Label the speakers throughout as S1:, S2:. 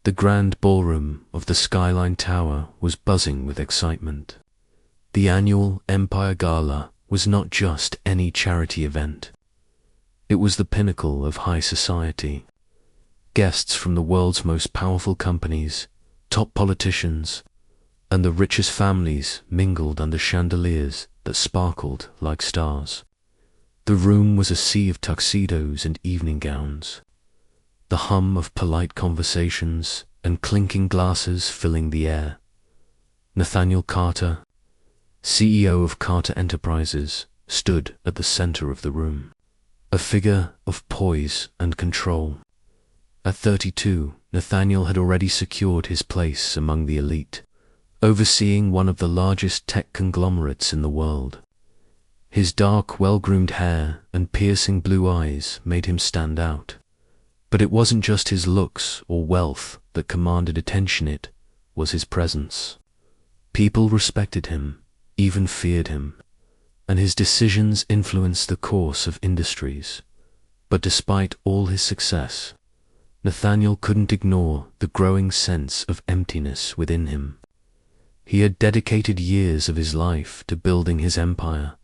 S1: The grand ballroom of the Skyline Tower was buzzing with excitement. The annual Empire Gala was not just any charity event. It was the pinnacle of high society. Guests from the world's most powerful companies, top politicians, and the richest families mingled under chandeliers that sparkled like stars. The room was a sea of tuxedos and evening gowns, the hum of polite conversations and clinking glasses filling the air. Nathaniel Carter, CEO of Carter Enterprises, stood at the center of the room, a figure of poise and control. At 32, Nathaniel had already secured his place among the elite, overseeing one of the largest tech conglomerates in the world. His dark, well-groomed hair and piercing blue eyes made him stand out. But it wasn't just his looks or wealth that commanded attention, it was his presence. People respected him, even feared him, and his decisions influenced the course of industries. But despite all his success, Nathaniel couldn't ignore the growing sense of emptiness within him. He had dedicated years of his life to building his empire,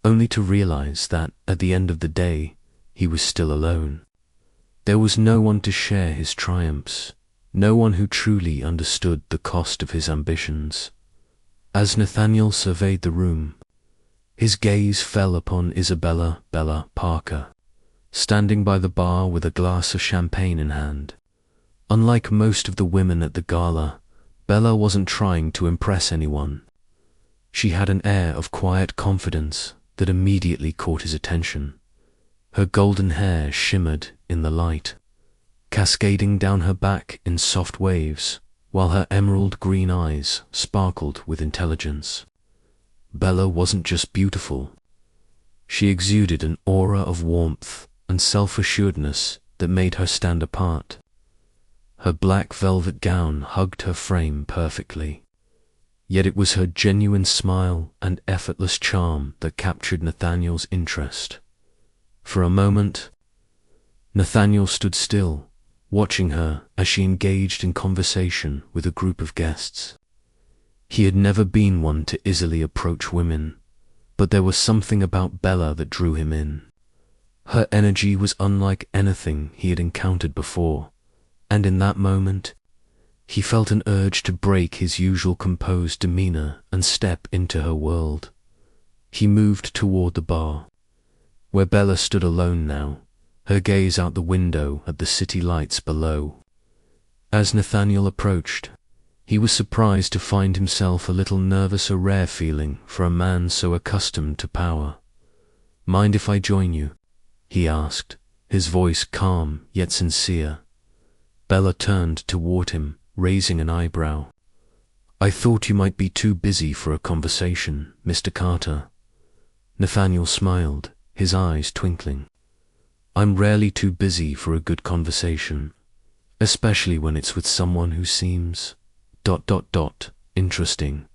S1: only to realize that, at the end of the day, he was still alone. There was no one to share his triumphs, no one who truly understood the cost of his ambitions. As Nathaniel surveyed the room, his gaze fell upon Isabella "Bella" Parker, standing by the bar with a glass of champagne in hand. Unlike most of the women at the gala, Bella wasn't trying to impress anyone. She had an air of quiet confidence that immediately caught his attention. Her golden hair shimmered in the light, cascading down her back in soft waves, while her emerald green eyes sparkled with intelligence. Bella wasn't just beautiful. She exuded an aura of warmth and self-assuredness that made her stand apart. Her black velvet gown hugged her frame perfectly, yet it was her genuine smile and effortless charm that captured Nathaniel's interest. For a moment, Nathaniel stood still, watching her as she engaged in conversation with a group of guests. He had never been one to easily approach women, but there was something about Bella that drew him in. Her energy was unlike anything he had encountered before, and in that moment, he felt an urge to break his usual composed demeanor and step into her world. He moved toward the bar, where Bella stood alone now, her gaze out the window at the city lights below. As Nathaniel approached, he was surprised to find himself a little nervous, a rare feeling for a man so accustomed to power. "Mind if I join you?" he asked, his voice calm yet sincere. Bella turned toward him, raising an eyebrow. "I thought you might be too busy for a conversation, Mr. Carter." Nathaniel smiled, his eyes twinkling. "I'm rarely too busy for a good conversation, especially when it's with someone who seems... interesting."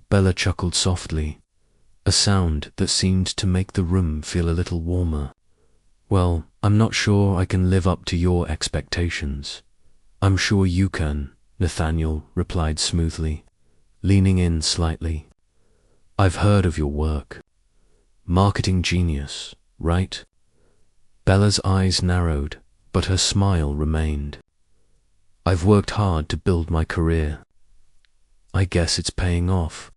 S1: Bella chuckled softly, a sound that seemed to make the room feel a little warmer. "Well, I'm not sure I can live up to your expectations." "I'm sure you can," Nathaniel replied smoothly, leaning in slightly. "I've heard of your work. Marketing genius, right?" Bella's eyes narrowed, but her smile remained. "I've worked hard to build my career. I guess it's paying off.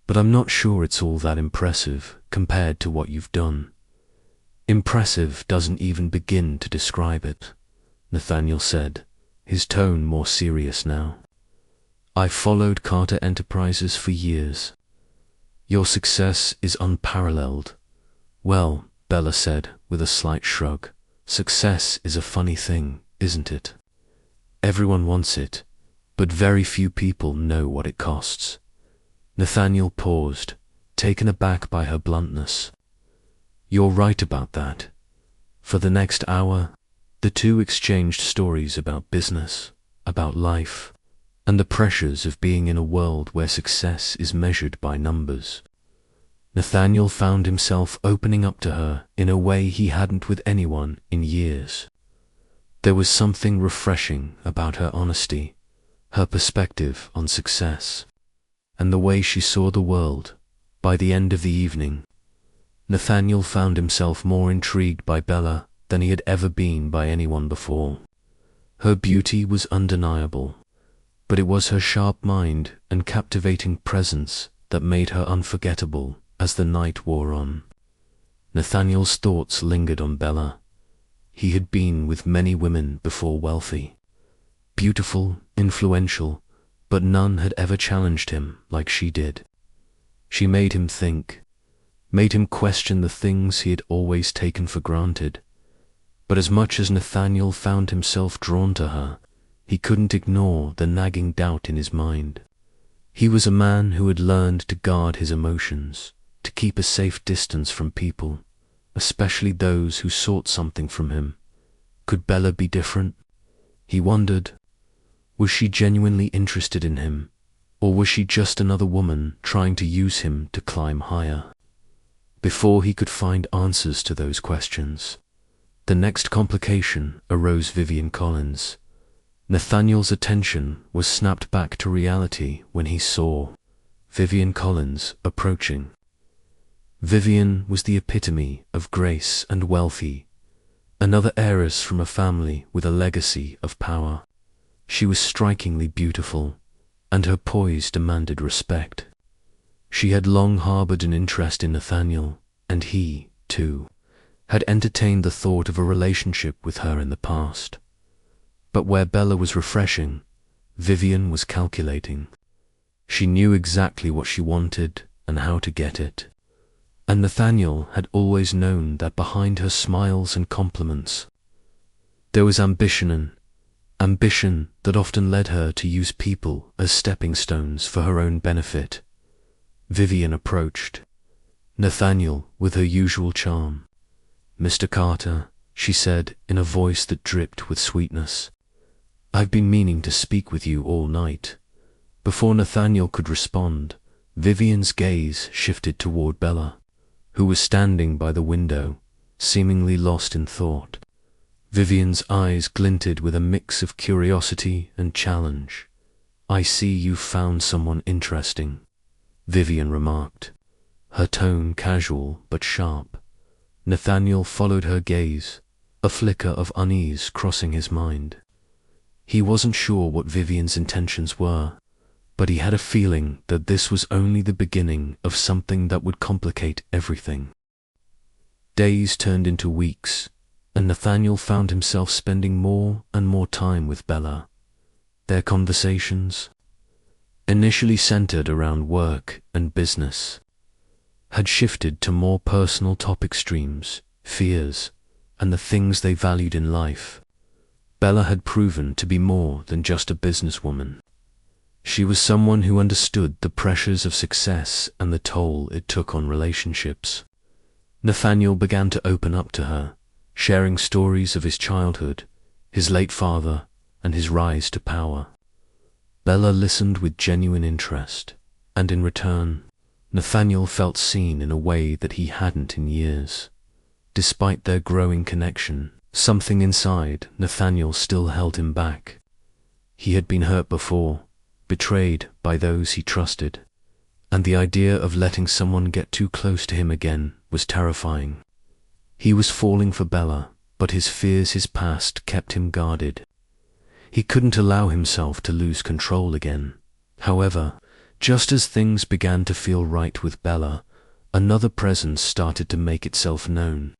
S1: But I'm not sure it's all that impressive compared to what you've done." "Impressive doesn't even begin to describe it," Nathaniel said, his tone more serious now. "I've followed Carter Enterprises for years. Your success is unparalleled." "Well," Bella said with a slight shrug, "success is a funny thing, isn't it? Everyone wants it, but very few people know what it costs." Nathaniel paused, taken aback by her bluntness. "You're right about that." For the next hour, the two exchanged stories about business, about life, and the pressures of being in a world where success is measured by numbers. Nathaniel found himself opening up to her in a way he hadn't with anyone in years. There was something refreshing about her honesty, her perspective on success, and the way she saw the world. By the end of the evening, Nathaniel found himself more intrigued by Bella than he had ever been by anyone before. Her beauty was undeniable, but it was her sharp mind and captivating presence that made her unforgettable as the night wore on. Nathaniel's thoughts lingered on Bella. He had been with many women before, wealthy, beautiful, influential, but none had ever challenged him like she did. She made him think, made him question the things he had always taken for granted. But as much as Nathaniel found himself drawn to her, he couldn't ignore the nagging doubt in his mind. He was a man who had learned to guard his emotions, to keep a safe distance from people, especially those who sought something from him. Could Bella be different? He wondered. Was she genuinely interested in him, or was she just another woman trying to use him to climb higher? Before he could find answers to those questions, the next complication arose. Vivian Collins. Nathaniel's attention was snapped back to reality when he saw Vivian Collins approaching. Vivian was the epitome of grace and wealthy, another heiress from a family with a legacy of power. She was strikingly beautiful, and her poise demanded respect. She had long harbored an interest in Nathaniel, and he, too, had entertained the thought of a relationship with her in the past. But where Bella was refreshing, Vivian was calculating. She knew exactly what she wanted and how to get it. And Nathaniel had always known that behind her smiles and compliments, there was ambition that often led her to use people as stepping stones for her own benefit. Vivian approached Nathaniel with her usual charm. "Mr. Carter," she said in a voice that dripped with sweetness, "I've been meaning to speak with you all night." Before Nathaniel could respond, Vivian's gaze shifted toward Bella, who was standing by the window, seemingly lost in thought. Vivian's eyes glinted with a mix of curiosity and challenge. "I see you've found someone interesting," Vivian remarked, her tone casual but sharp. Nathaniel followed her gaze, a flicker of unease crossing his mind. He wasn't sure what Vivian's intentions were, but he had a feeling that this was only the beginning of something that would complicate everything. Days turned into weeks, and Nathaniel found himself spending more and more time with Bella. Their conversations, initially centered around work and business, had shifted to more personal topic streams, fears, and the things they valued in life. Bella had proven to be more than just a businesswoman. She was someone who understood the pressures of success and the toll it took on relationships. Nathaniel began to open up to her, sharing stories of his childhood, his late father, and his rise to power. Bella listened with genuine interest, and in return, Nathaniel felt seen in a way that he hadn't in years. Despite their growing connection, something inside Nathaniel still held him back. He had been hurt before, betrayed by those he trusted, and the idea of letting someone get too close to him again was terrifying. He was falling for Bella, but his fears, his past, kept him guarded. He couldn't allow himself to lose control again. However, just as things began to feel right with Bella, another presence started to make itself known.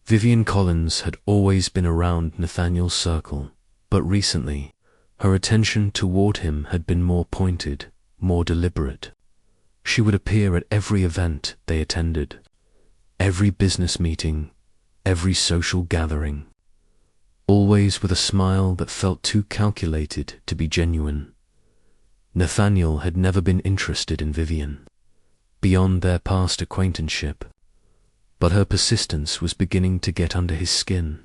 S1: Vivian Collins had always been around Nathaniel's circle, but recently, her attention toward him had been more pointed, more deliberate. She would appear at every event they attended, every business meeting, every social gathering, always with a smile that felt too calculated to be genuine. Nathaniel had never been interested in Vivian, beyond their past acquaintanceship, but her persistence was beginning to get under his skin.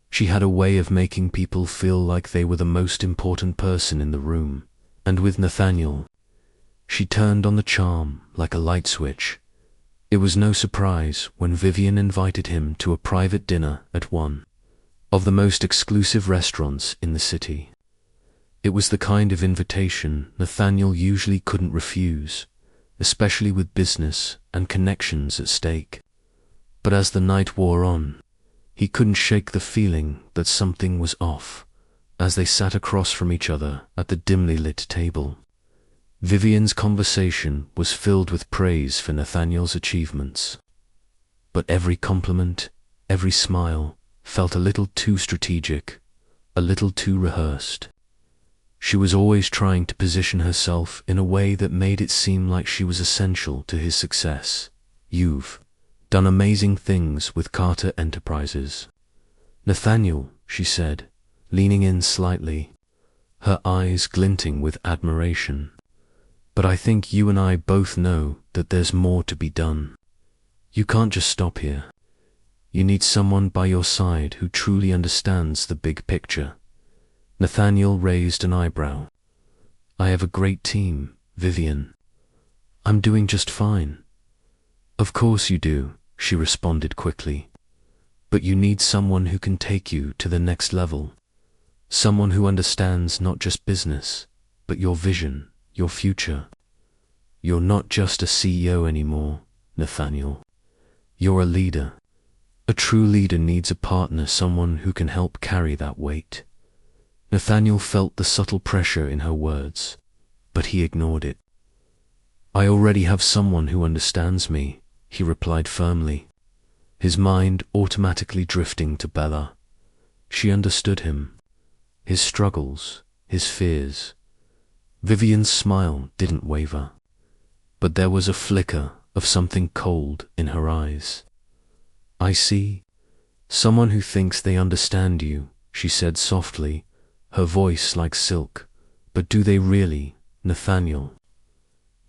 S1: She had a way of making people feel like they were the most important person in the room, and with Nathaniel, she turned on the charm like a light switch. It was no surprise when Vivian invited him to a private dinner at 1 of the most exclusive restaurants in the city. It was the kind of invitation Nathaniel usually couldn't refuse, especially with business and connections at stake. But as the night wore on, he couldn't shake the feeling that something was off as they sat across from each other at the dimly lit table. Vivian's conversation was filled with praise for Nathaniel's achievements, but every compliment, every smile, felt a little too strategic, a little too rehearsed. She was always trying to position herself in a way that made it seem like she was essential to his success. "You've done amazing things with Carter Enterprises, Nathaniel," she said, leaning in slightly, her eyes glinting with admiration. "But I think you and I both know that there's more to be done. You can't just stop here. You need someone by your side who truly understands the big picture." Nathaniel raised an eyebrow. "I have a great team, Vivian. I'm doing just fine." "Of course you do," she responded quickly. "But you need someone who can take you to the next level. Someone who understands not just business, but your vision, your future. You're not just a CEO anymore, Nathaniel. You're a leader. A true leader needs a partner, someone who can help carry that weight." Nathaniel felt the subtle pressure in her words, but he ignored it. "I already have someone who understands me," he replied firmly, his mind automatically drifting to Bella. She understood him, his struggles, his fears. Vivian's smile didn't waver, but there was a flicker of something cold in her eyes. "I see. Someone who thinks they understand you," she said softly, her voice like silk. "But do they really, Nathaniel?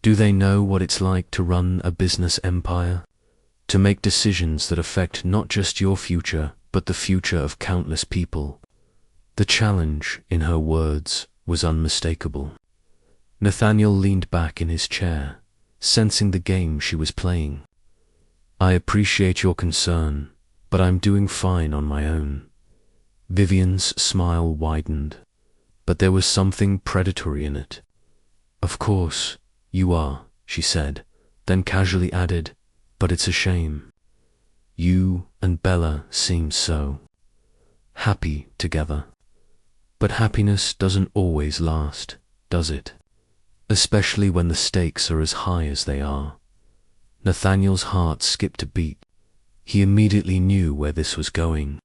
S1: Do they know what it's like to run a business empire? To make decisions that affect not just your future, but the future of countless people?" The challenge in her words was unmistakable. Nathaniel leaned back in his chair, sensing the game she was playing. "I appreciate your concern, but I'm doing fine on my own." Vivian's smile widened, but there was something predatory in it. "Of course, you are," she said, then casually added, "but it's a shame. You and Bella seem so happy together. But happiness doesn't always last, does it? Especially when the stakes are as high as they are." Nathaniel's heart skipped a beat. He immediately knew where this was going.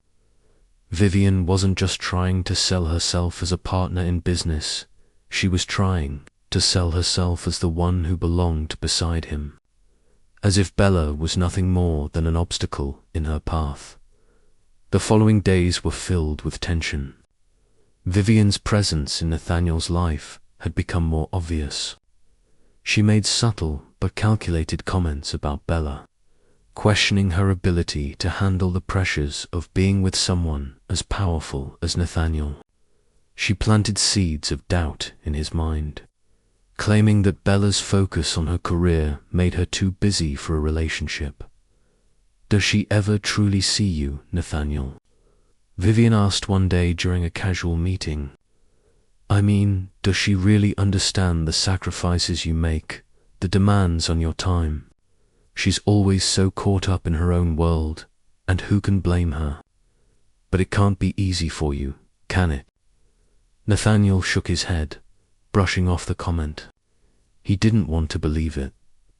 S1: Vivian wasn't just trying to sell herself as a partner in business. She was trying to sell herself as the one who belonged beside him, as if Bella was nothing more than an obstacle in her path. The following days were filled with tension. Vivian's presence in Nathaniel's life had become more obvious. She made subtle but calculated comments about Bella, questioning her ability to handle the pressures of being with someone as powerful as Nathaniel. She planted seeds of doubt in his mind, claiming that Bella's focus on her career made her too busy for a relationship. "Does she ever truly see you, Nathaniel?" Vivian asked one day during a casual meeting. "I mean, does she really understand the sacrifices you make, the demands on your time? She's always so caught up in her own world, and who can blame her? But it can't be easy for you, can it?" Nathaniel shook his head, brushing off the comment. He didn't want to believe it,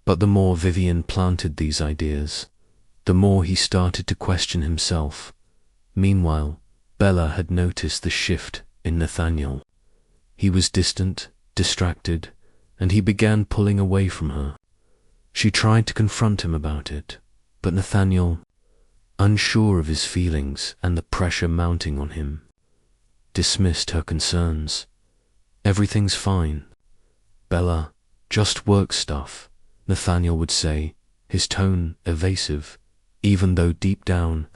S1: but the more Vivian planted these ideas, the more he started to question himself. Meanwhile, Bella had noticed the shift in Nathaniel. He was distant, distracted, and he began pulling away from her. She tried to confront him about it, but Nathaniel, unsure of his feelings and the pressure mounting on him, dismissed her concerns. "Everything's fine, Bella, just work stuff," Nathaniel would say, his tone evasive, even though deep down,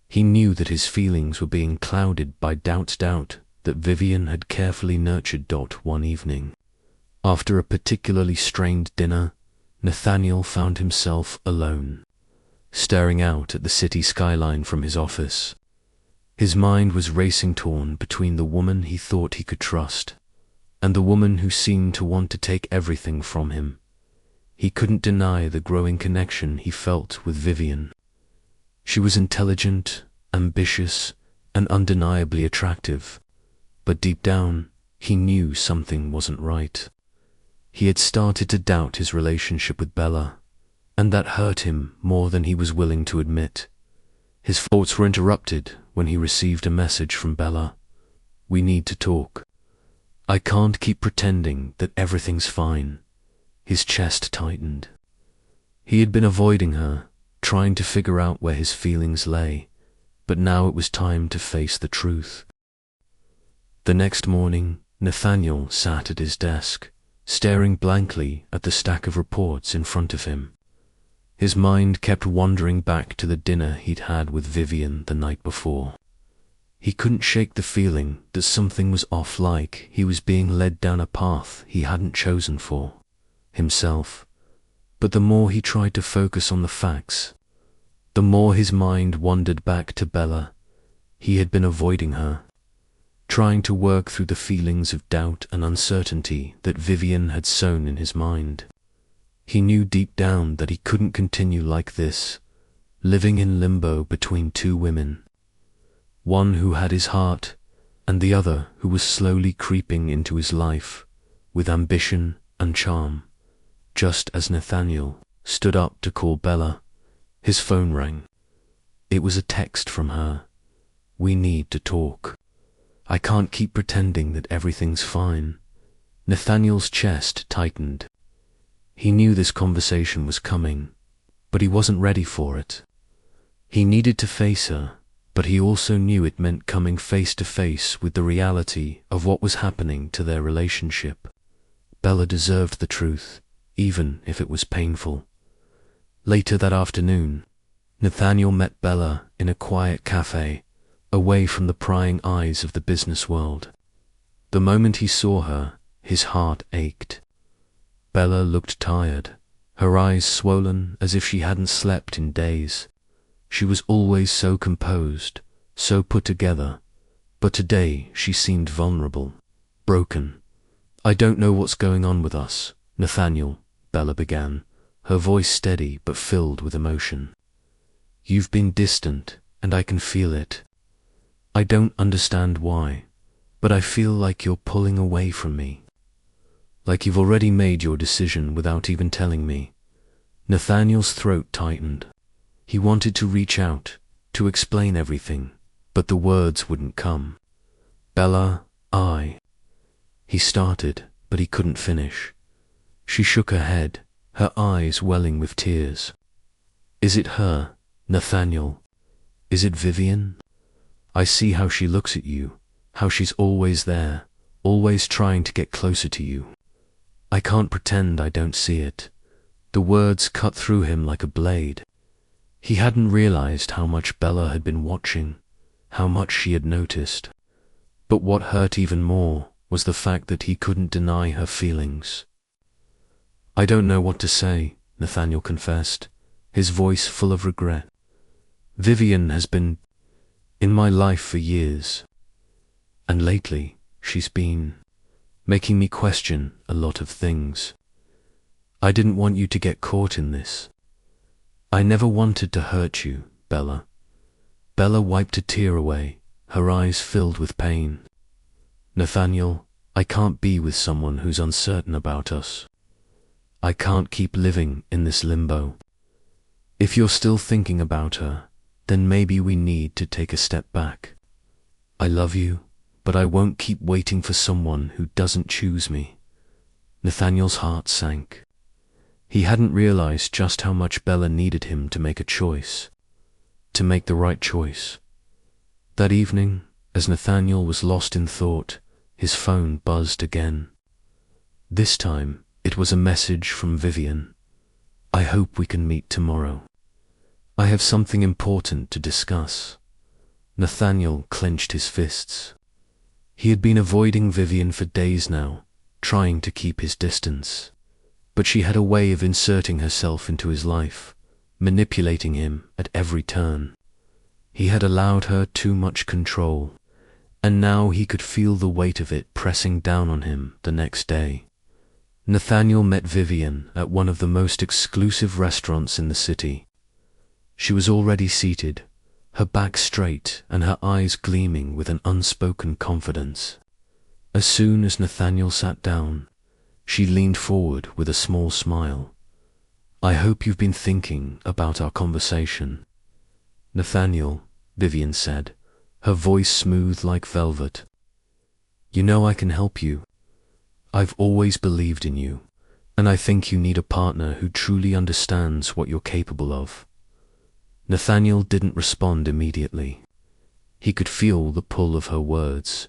S1: he knew that his feelings were being clouded by doubt that Vivian had carefully nurtured. One evening, after a particularly strained dinner, Nathaniel found himself alone, staring out at the city skyline from his office. His mind was racing, torn between the woman he thought he could trust and the woman who seemed to want to take everything from him. He couldn't deny the growing connection he felt with Vivian. She was intelligent, ambitious, and undeniably attractive, but deep down, he knew something wasn't right. He had started to doubt his relationship with Bella, and that hurt him more than he was willing to admit. His thoughts were interrupted when he received a message from Bella. "We need to talk. I can't keep pretending that everything's fine." His chest tightened. He had been avoiding her, trying to figure out where his feelings lay, but now it was time to face the truth. The next morning, Nathaniel sat at his desk, staring blankly at the stack of reports in front of him. His mind kept wandering back to the dinner he'd had with Vivian the night before. He couldn't shake the feeling that something was off, like he was being led down a path he hadn't chosen for himself. But the more he tried to focus on the facts, the more his mind wandered back to Bella. He had been avoiding her, trying to work through the feelings of doubt and uncertainty that Vivian had sown in his mind. He knew deep down that he couldn't continue like this, living in limbo between two women, one who had his heart and the other who was slowly creeping into his life with ambition and charm. Just as Nathaniel stood up to call Bella, his phone rang. It was a text from her. "We need to talk. I can't keep pretending that everything's fine." Nathaniel's chest tightened. He knew this conversation was coming, but he wasn't ready for it. He needed to face her, but he also knew it meant coming face to face with the reality of what was happening to their relationship. Bella deserved the truth, even if it was painful. Later that afternoon, Nathaniel met Bella in a quiet cafe, away from the prying eyes of the business world. The moment he saw her, his heart ached. Bella looked tired, her eyes swollen as if she hadn't slept in days. She was always so composed, so put together, but today she seemed vulnerable, broken. "I don't know what's going on with us, Nathaniel," Bella began, her voice steady but filled with emotion. "You've been distant, and I can feel it. I don't understand why, but I feel like you're pulling away from me. Like you've already made your decision without even telling me." Nathaniel's throat tightened. He wanted to reach out, to explain everything, but the words wouldn't come. "Bella, He started, but he couldn't finish. She shook her head, her eyes welling with tears. "Is it her, Nathaniel? Is it Vivian? I see how she looks at you, how she's always there, always trying to get closer to you. I can't pretend I don't see it." The words cut through him like a blade. He hadn't realized how much Bella had been watching, how much she had noticed. But what hurt even more was the fact that he couldn't deny her feelings. "I don't know what to say," Nathaniel confessed, his voice full of regret. "Vivian has been in my life for years, and lately she's been making me question a lot of things. I didn't want you to get caught in this. I never wanted to hurt you, Bella." Bella wiped a tear away, her eyes filled with pain. "Nathaniel, I can't be with someone who's uncertain about us. I can't keep living in this limbo. If you're still thinking about her, then maybe we need to take a step back. I love you, but I won't keep waiting for someone who doesn't choose me." Nathaniel's heart sank. He hadn't realized just how much Bella needed him to make a choice, to make the right choice. That evening, as Nathaniel was lost in thought, his phone buzzed again. This time, it was a message from Vivian. "I hope we can meet tomorrow. I have something important to discuss." Nathaniel clenched his fists. He had been avoiding Vivian for days now, trying to keep his distance. But she had a way of inserting herself into his life, manipulating him at every turn. He had allowed her too much control, and now he could feel the weight of it pressing down on him the next day. Nathaniel met Vivian at one of the most exclusive restaurants in the city. She was already seated, her back straight and her eyes gleaming with an unspoken confidence. As soon as Nathaniel sat down, she leaned forward with a small smile. "I hope you've been thinking about our conversation." "Nathaniel," Vivian said, her voice smooth like velvet. "You know I can help you. I've always believed in you, and I think you need a partner who truly understands what you're capable of." Nathaniel didn't respond immediately. He could feel the pull of her words,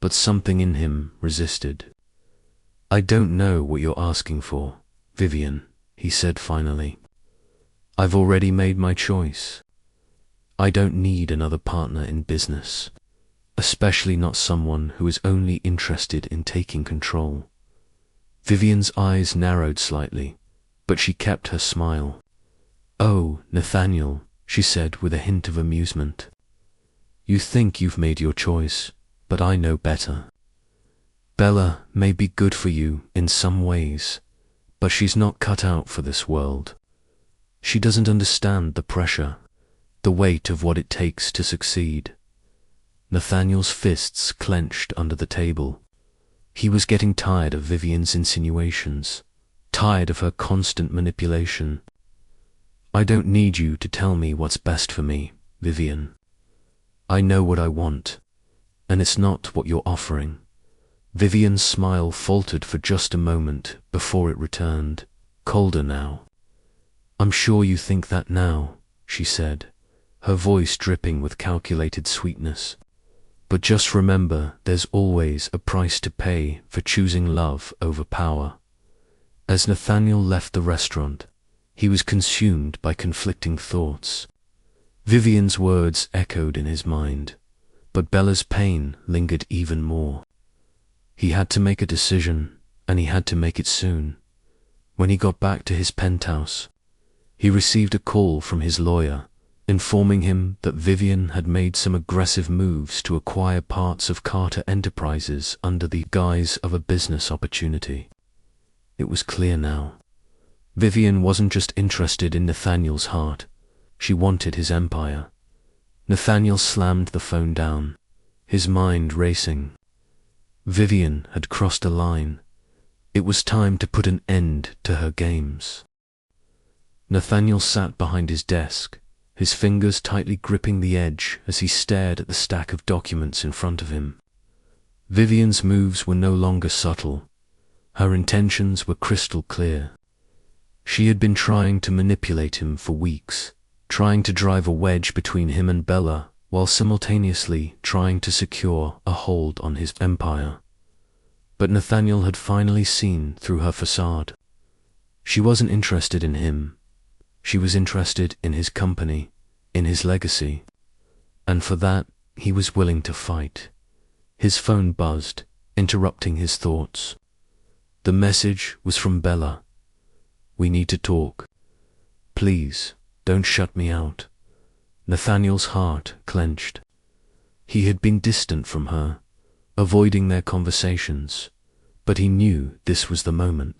S1: but something in him resisted. "I don't know what you're asking for, Vivian," he said finally. "I've already made my choice. I don't need another partner in business, especially not someone who is only interested in taking control." Vivian's eyes narrowed slightly, but she kept her smile. "Oh, Nathaniel," she said with a hint of amusement. "You think you've made your choice, but I know better. Bella may be good for you in some ways, but she's not cut out for this world. She doesn't understand the pressure, the weight of what it takes to succeed." Nathaniel's fists clenched under the table. He was getting tired of Vivian's insinuations, tired of her constant manipulation. "I don't need you to tell me what's best for me, Vivian. I know what I want, and it's not what you're offering." Vivian's smile faltered for just a moment before it returned, colder now. "I'm sure you think that now," she said, her voice dripping with calculated sweetness. "But just remember, there's always a price to pay for choosing love over power." As Nathaniel left the restaurant, he was consumed by conflicting thoughts. Vivian's words echoed in his mind, but Bella's pain lingered even more. He had to make a decision, and he had to make it soon. When he got back to his penthouse, he received a call from his lawyer, informing him that Vivian had made some aggressive moves to acquire parts of Carter Enterprises under the guise of a business opportunity. It was clear now. Vivian wasn't just interested in Nathaniel's heart, she wanted his empire. Nathaniel slammed the phone down, his mind racing. Vivian had crossed a line. It was time to put an end to her games. Nathaniel sat behind his desk, his fingers tightly gripping the edge as he stared at the stack of documents in front of him. Vivian's moves were no longer subtle. Her intentions were crystal clear. She had been trying to manipulate him for weeks, trying to drive a wedge between him and Bella, while simultaneously trying to secure a hold on his empire. But Nathaniel had finally seen through her facade. She wasn't interested in him. She was interested in his company, in his legacy. And for that, he was willing to fight. His phone buzzed, interrupting his thoughts. The message was from Bella. "We need to talk. Please, don't shut me out." Nathaniel's heart clenched. He had been distant from her, avoiding their conversations, but he knew this was the moment.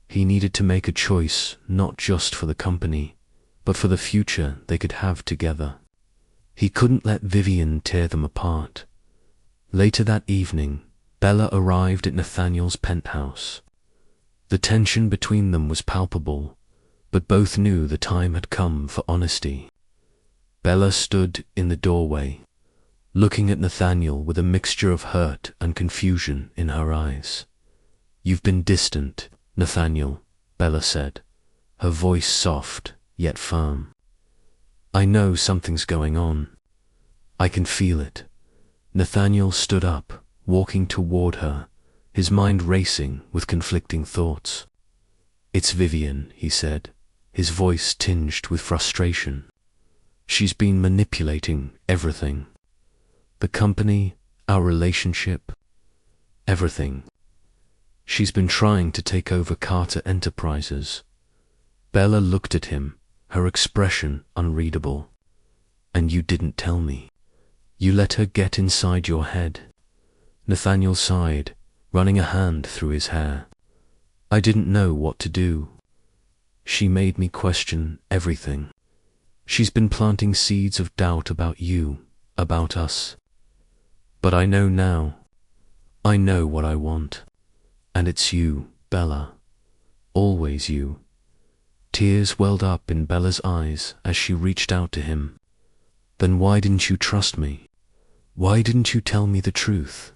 S1: He needed to make a choice not just for the company, but for the future they could have together. He couldn't let Vivian tear them apart. Later that evening, Bella arrived at Nathaniel's penthouse. The tension between them was palpable, but both knew the time had come for honesty. Bella stood in the doorway, looking at Nathaniel with a mixture of hurt and confusion in her eyes. "You've been distant, Nathaniel," Bella said, her voice soft yet firm. "I know something's going on. I can feel it." Nathaniel stood up, walking toward her, his mind racing with conflicting thoughts. "It's Vivian," he said, his voice tinged with frustration. "She's been manipulating everything. The company, our relationship, everything. She's been trying to take over Carter Enterprises." Bella looked at him, her expression unreadable. And you didn't tell me. You let her get inside your head. Nathaniel sighed, running a hand through his hair. I didn't know what to do. She made me question everything. She's been planting seeds of doubt about you, about us. But I know now. I know what I want. And it's you, Bella. Always you. Tears welled up in Bella's eyes as she reached out to him. Then why didn't you trust me? Why didn't you tell me the truth?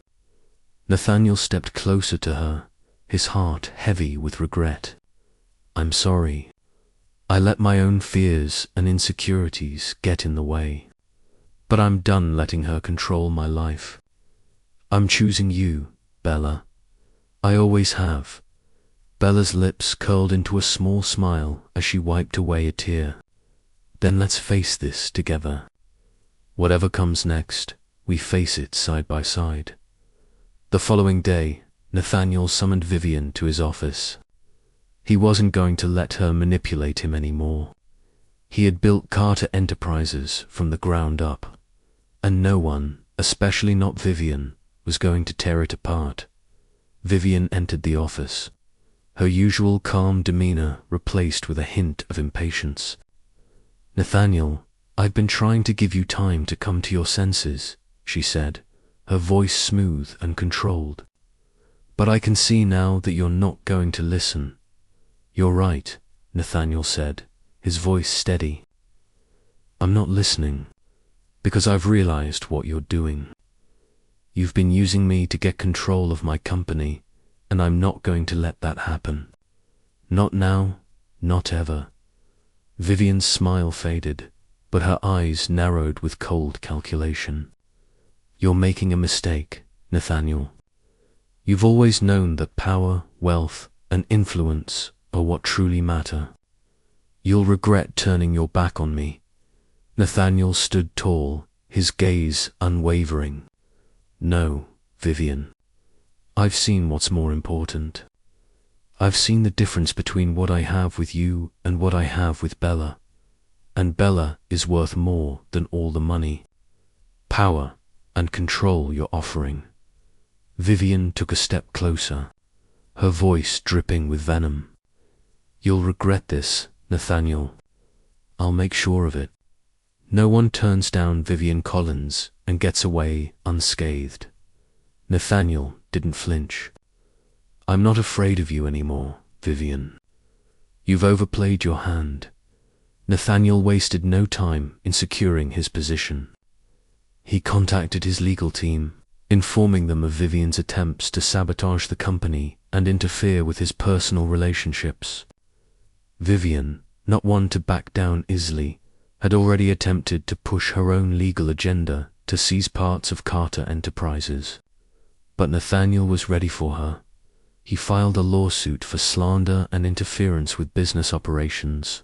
S1: Nathaniel stepped closer to her, his heart heavy with regret. I'm sorry. I let my own fears and insecurities get in the way. But I'm done letting her control my life. I'm choosing you, Bella. I always have. Bella's lips curled into a small smile as she wiped away a tear. Then let's face this together. Whatever comes next, we face it side by side. The following day, Nathaniel summoned Vivian to his office. He wasn't going to let her manipulate him anymore. He had built Carter Enterprises from the ground up, and no one, especially not Vivian, was going to tear it apart. Vivian entered the office, her usual calm demeanor replaced with a hint of impatience. Nathaniel, I've been trying to give you time to come to your senses, she said, her voice smooth and controlled. But I can see now that you're not going to listen. You're right, Nathaniel said, his voice steady. I'm not listening, because I've realized what you're doing. You've been using me to get control of my company, and I'm not going to let that happen. Not now, not ever. Vivian's smile faded, but her eyes narrowed with cold calculation. You're making a mistake, Nathaniel. You've always known that power, wealth, and influence are what truly matter. You'll regret turning your back on me. Nathaniel stood tall, his gaze unwavering. No, Vivian. I've seen what's more important. I've seen the difference between what I have with you and what I have with Bella. And Bella is worth more than all the money, power, and control you're offering. Vivian took a step closer, her voice dripping with venom. You'll regret this, Nathaniel. I'll make sure of it. No one turns down Vivian Collins and gets away unscathed. Nathaniel didn't flinch. I'm not afraid of you anymore, Vivian. You've overplayed your hand. Nathaniel wasted no time in securing his position. He contacted his legal team, informing them of Vivian's attempts to sabotage the company and interfere with his personal relationships. Vivian, not one to back down easily, had already attempted to push her own legal agenda to seize parts of Carter Enterprises. But Nathaniel was ready for her. He filed a lawsuit for slander and interference with business operations,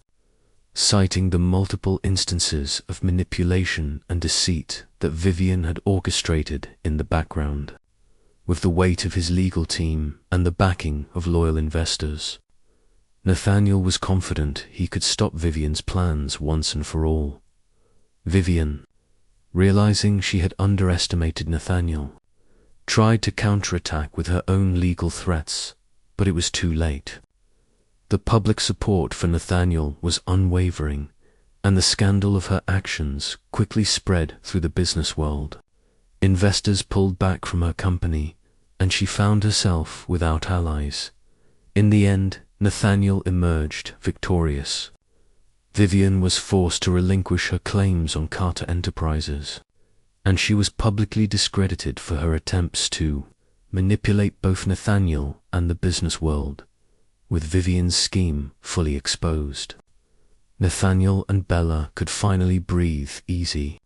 S1: citing the multiple instances of manipulation and deceit that Vivian had orchestrated in the background. With the weight of his legal team and the backing of loyal investors, Nathaniel was confident he could stop Vivian's plans once and for all. Vivian, realizing she had underestimated Nathaniel, tried to counterattack with her own legal threats, but it was too late. The public support for Nathaniel was unwavering, and the scandal of her actions quickly spread through the business world. Investors pulled back from her company, and she found herself without allies. In the end, Nathaniel emerged victorious. Vivian was forced to relinquish her claims on Carter Enterprises, and she was publicly discredited for her attempts to manipulate both Nathaniel and the business world, with Vivian's scheme fully exposed. Nathaniel and Bella could finally breathe easy.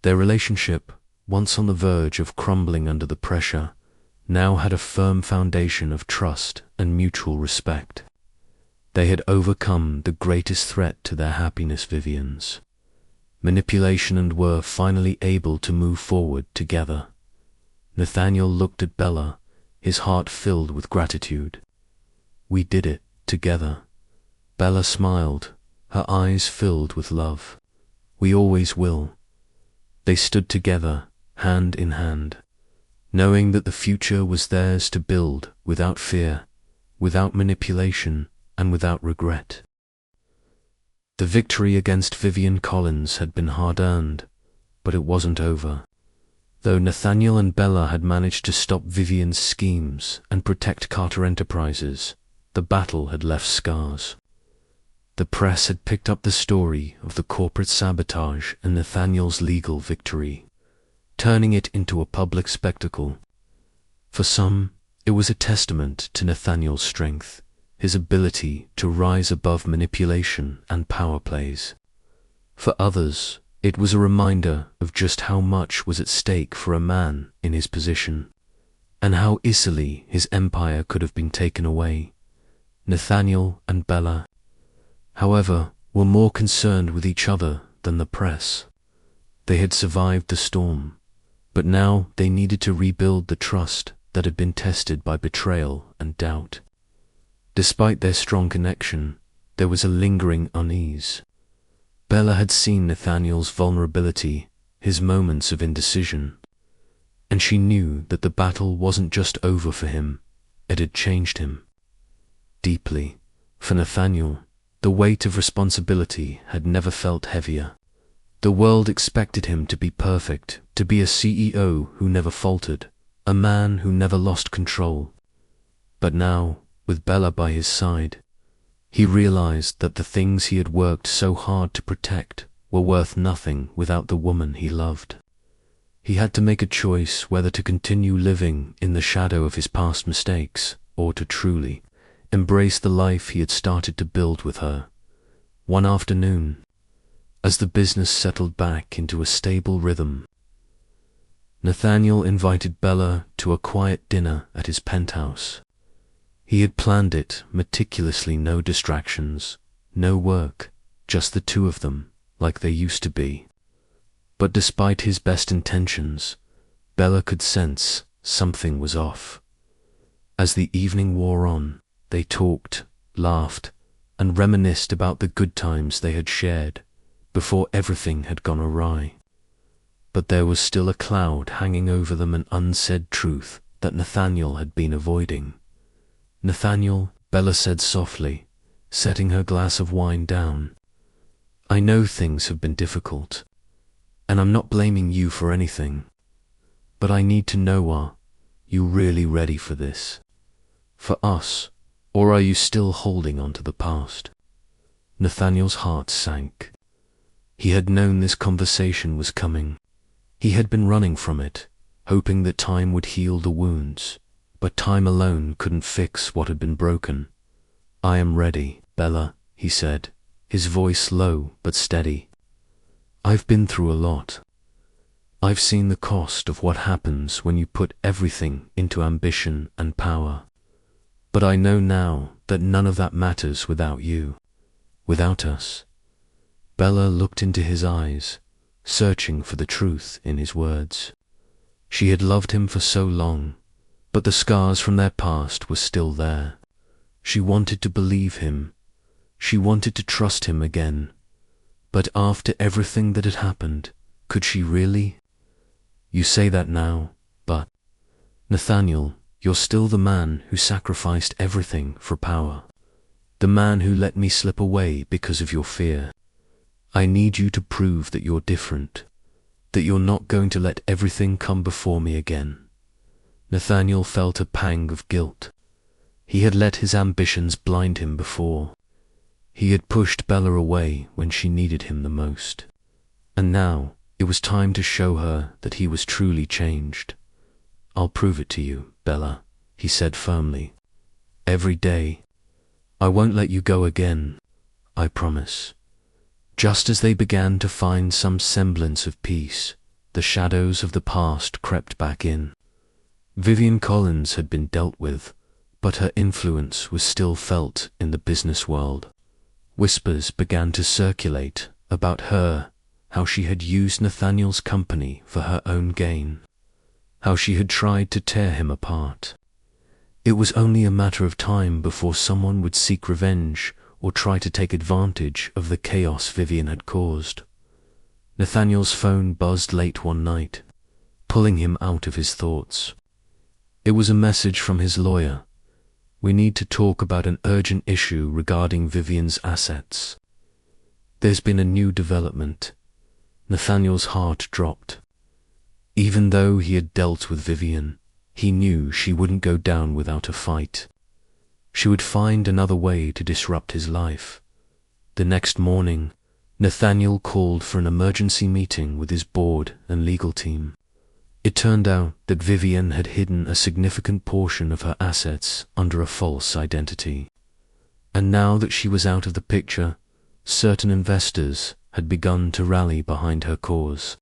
S1: Their relationship, once on the verge of crumbling under the pressure, now had a firm foundation of trust and mutual respect. They had overcome the greatest threat to their happiness, Vivian's manipulation, and were finally able to move forward together. Nathaniel looked at Bella, his heart filled with gratitude. We did it together. Bella smiled, her eyes filled with love. We always will." They stood together, hand in hand, knowing that the future was theirs to build without fear, without manipulation, and without regret. The victory against Vivian Collins had been hard-earned, but it wasn't over. Though Nathaniel and Bella had managed to stop Vivian's schemes and protect Carter Enterprises, the battle had left scars. The press had picked up the story of the corporate sabotage and Nathaniel's legal victory, turning it into a public spectacle. For some, it was a testament to Nathaniel's strength, his ability to rise above manipulation and power plays. For others, it was a reminder of just how much was at stake for a man in his position, and how easily his empire could have been taken away. Nathaniel and Bella, however, were more concerned with each other than the press. They had survived the storm, but now they needed to rebuild the trust that had been tested by betrayal and doubt. Despite their strong connection, there was a lingering unease. Bella had seen Nathaniel's vulnerability, his moments of indecision, and she knew that the battle wasn't just over for him, it had changed him. Deeply, for Nathaniel, the weight of responsibility had never felt heavier. The world expected him to be perfect, to be a CEO who never faltered, a man who never lost control. But now, with Bella by his side, he realized that the things he had worked so hard to protect were worth nothing without the woman he loved. He had to make a choice whether to continue living in the shadow of his past mistakes or to truly embrace the life he had started to build with her. One afternoon, as the business settled back into a stable rhythm, Nathaniel invited Bella to a quiet dinner at his penthouse. He had planned it meticulously, no distractions, no work, just the two of them, like they used to be. But despite his best intentions, Bella could sense something was off. As the evening wore on, they talked, laughed, and reminisced about the good times they had shared before everything had gone awry. But there was still a cloud hanging over them, an unsaid truth that Nathaniel had been avoiding. "Nathaniel," Bella said softly, setting her glass of wine down, "I know things have been difficult, and I'm not blaming you for anything, but I need to know, are you really ready for this? For us, or are you still holding on to the past?" Nathaniel's heart sank. He had known this conversation was coming. He had been running from it, hoping that time would heal the wounds, but time alone couldn't fix what had been broken. "I am ready, Bella," he said, his voice low but steady. "I've been through a lot. I've seen the cost of what happens when you put everything into ambition and power. But I know now that none of that matters without you, without us." Bella looked into his eyes, searching for the truth in his words. She had loved him for so long, but the scars from their past were still there. She wanted to believe him. She wanted to trust him again. But after everything that had happened, could she really? "You say that now, but Nathaniel, you're still the man who sacrificed everything for power. The man who let me slip away because of your fear. I need you to prove that you're different, that you're not going to let everything come before me again." Nathaniel felt a pang of guilt. He had let his ambitions blind him before. He had pushed Bella away when she needed him the most. And now it was time to show her that he was truly changed. "I'll prove it to you, Bella," he said firmly. "Every day. I won't let you go again, I promise." Just as they began to find some semblance of peace, the shadows of the past crept back in. Vivian Collins had been dealt with, but her influence was still felt in the business world. Whispers began to circulate about her, how she had used Nathaniel's company for her own gain, how she had tried to tear him apart. It was only a matter of time before someone would seek revenge or try to take advantage of the chaos Vivian had caused. Nathaniel's phone buzzed late one night, pulling him out of his thoughts. It was a message from his lawyer. "We need to talk about an urgent issue regarding Vivian's assets." There's been a new development. Nathaniel's heart dropped. Even though he had dealt with Vivian, he knew she wouldn't go down without a fight. She would find another way to disrupt his life. The next morning, Nathaniel called for an emergency meeting with his board and legal team. It turned out that Vivian had hidden a significant portion of her assets under a false identity. And now that she was out of the picture, certain investors had begun to rally behind her cause,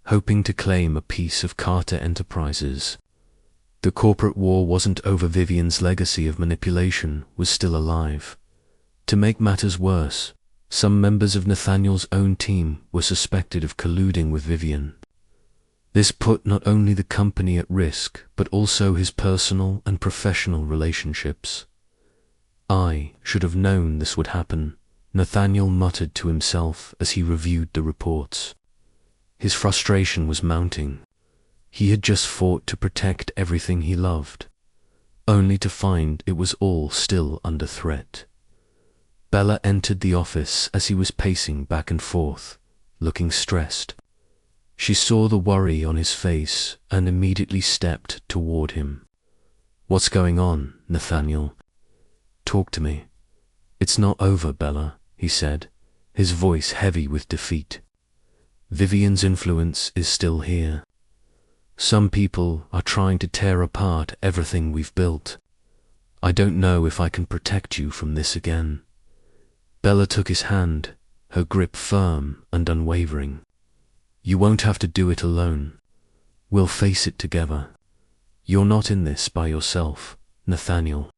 S1: hoping to claim a piece of Carter Enterprises. The corporate war wasn't over. Vivian's legacy of manipulation was still alive. To make matters worse, some members of Nathaniel's own team were suspected of colluding with Vivian. This put not only the company at risk, but also his personal and professional relationships. "I should have known this would happen," Nathaniel muttered to himself as he reviewed the reports. His frustration was mounting. He had just fought to protect everything he loved, only to find it was all still under threat. Bella entered the office as he was pacing back and forth, looking stressed. She saw the worry on his face and immediately stepped toward him. "What's going on, Nathaniel? Talk to me." "It's not over, Bella," he said, his voice heavy with defeat. "Vivian's influence is still here. Some people are trying to tear apart everything we've built. I don't know if I can protect you from this again." Bella took his hand, her grip firm and unwavering. "You won't have to do it alone. We'll face it together. You're not in this by yourself, Nathaniel.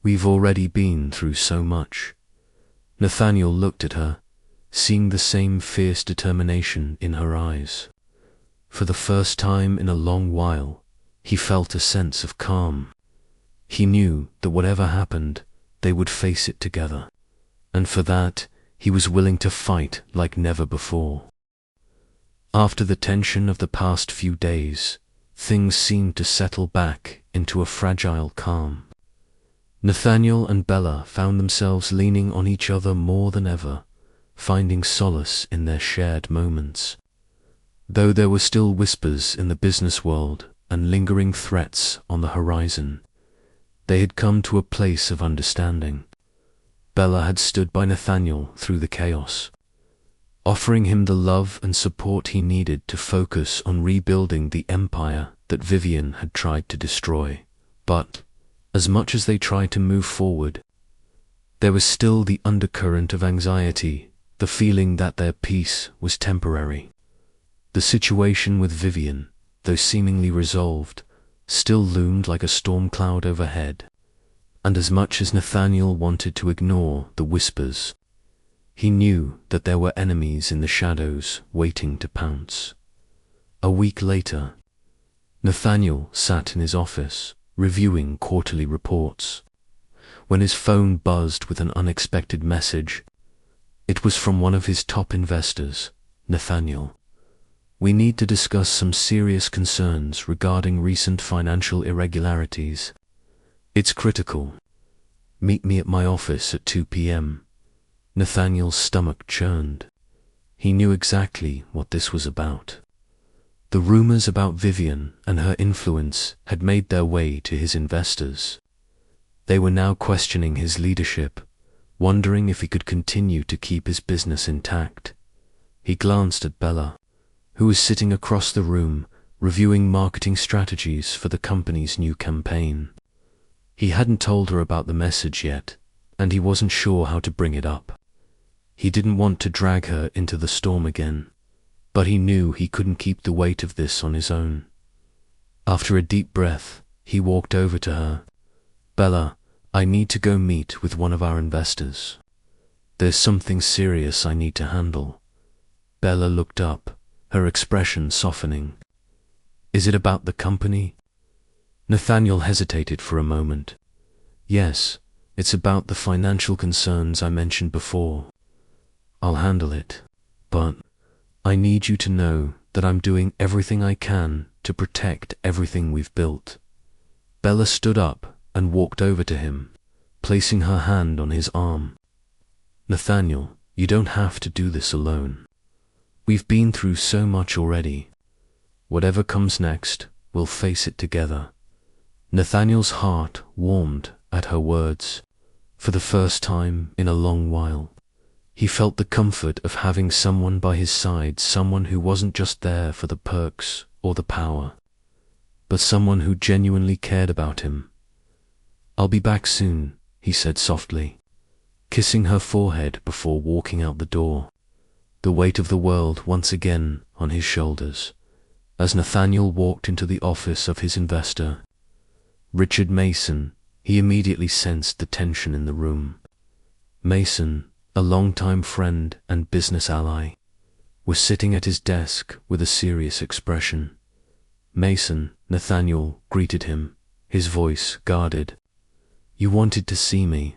S1: We've already been through so much." Nathaniel looked at her, seeing the same fierce determination in her eyes. For the first time in a long while, he felt a sense of calm. He knew that whatever happened, they would face it together, and for that, he was willing to fight like never before. After the tension of the past few days, things seemed to settle back into a fragile calm. Nathaniel and Bella found themselves leaning on each other more than ever, finding solace in their shared moments. Though there were still whispers in the business world and lingering threats on the horizon, they had come to a place of understanding. Bella had stood by Nathaniel through the chaos, offering him the love and support he needed to focus on rebuilding the empire that Vivian had tried to destroy. But, as much as they tried to move forward, there was still the undercurrent of anxiety, the feeling that their peace was temporary. The situation with Vivian, though seemingly resolved, still loomed like a storm cloud overhead. And as much as Nathaniel wanted to ignore the whispers, he knew that there were enemies in the shadows waiting to pounce. A week later, Nathaniel sat in his office, reviewing quarterly reports, when his phone buzzed with an unexpected message. It was from one of his top investors. "Nathaniel, we need to discuss some serious concerns regarding recent financial irregularities. It's critical. Meet me at my office at 2 p.m. Nathaniel's stomach churned. He knew exactly what this was about. The rumors about Vivian and her influence had made their way to his investors. They were now questioning his leadership, wondering if he could continue to keep his business intact. He glanced at Bella, who was sitting across the room, reviewing marketing strategies for the company's new campaign. He hadn't told her about the message yet, and he wasn't sure how to bring it up. He didn't want to drag her into the storm again, but he knew he couldn't keep the weight of this on his own. After a deep breath, he walked over to her. "Bella, I need to go meet with one of our investors. There's something serious I need to handle." Bella looked up, her expression softening. "Is it about the company?" Nathaniel hesitated for a moment. "Yes, it's about the financial concerns I mentioned before. I'll handle it, but I need you to know that I'm doing everything I can to protect everything we've built. Bella stood up and walked over to him, placing her hand on his arm. Nathaniel, you don't have to do this alone. We've been through so much already. Whatever comes next, we'll face it together. Nathaniel's heart warmed at her words. For the first time in a long while, he felt the comfort of having someone by his side, someone who wasn't just there for the perks or the power, but someone who genuinely cared about him. I'll be back soon, he said softly, kissing her forehead before walking out the door, the weight of the world once again on his shoulders. As Nathaniel walked into the office of his investor, Richard Mason, he immediately sensed the tension in the room. Mason, a longtime friend and business ally, was sitting at his desk with a serious expression. Mason, Nathaniel greeted him, his voice guarded. You wanted to see me.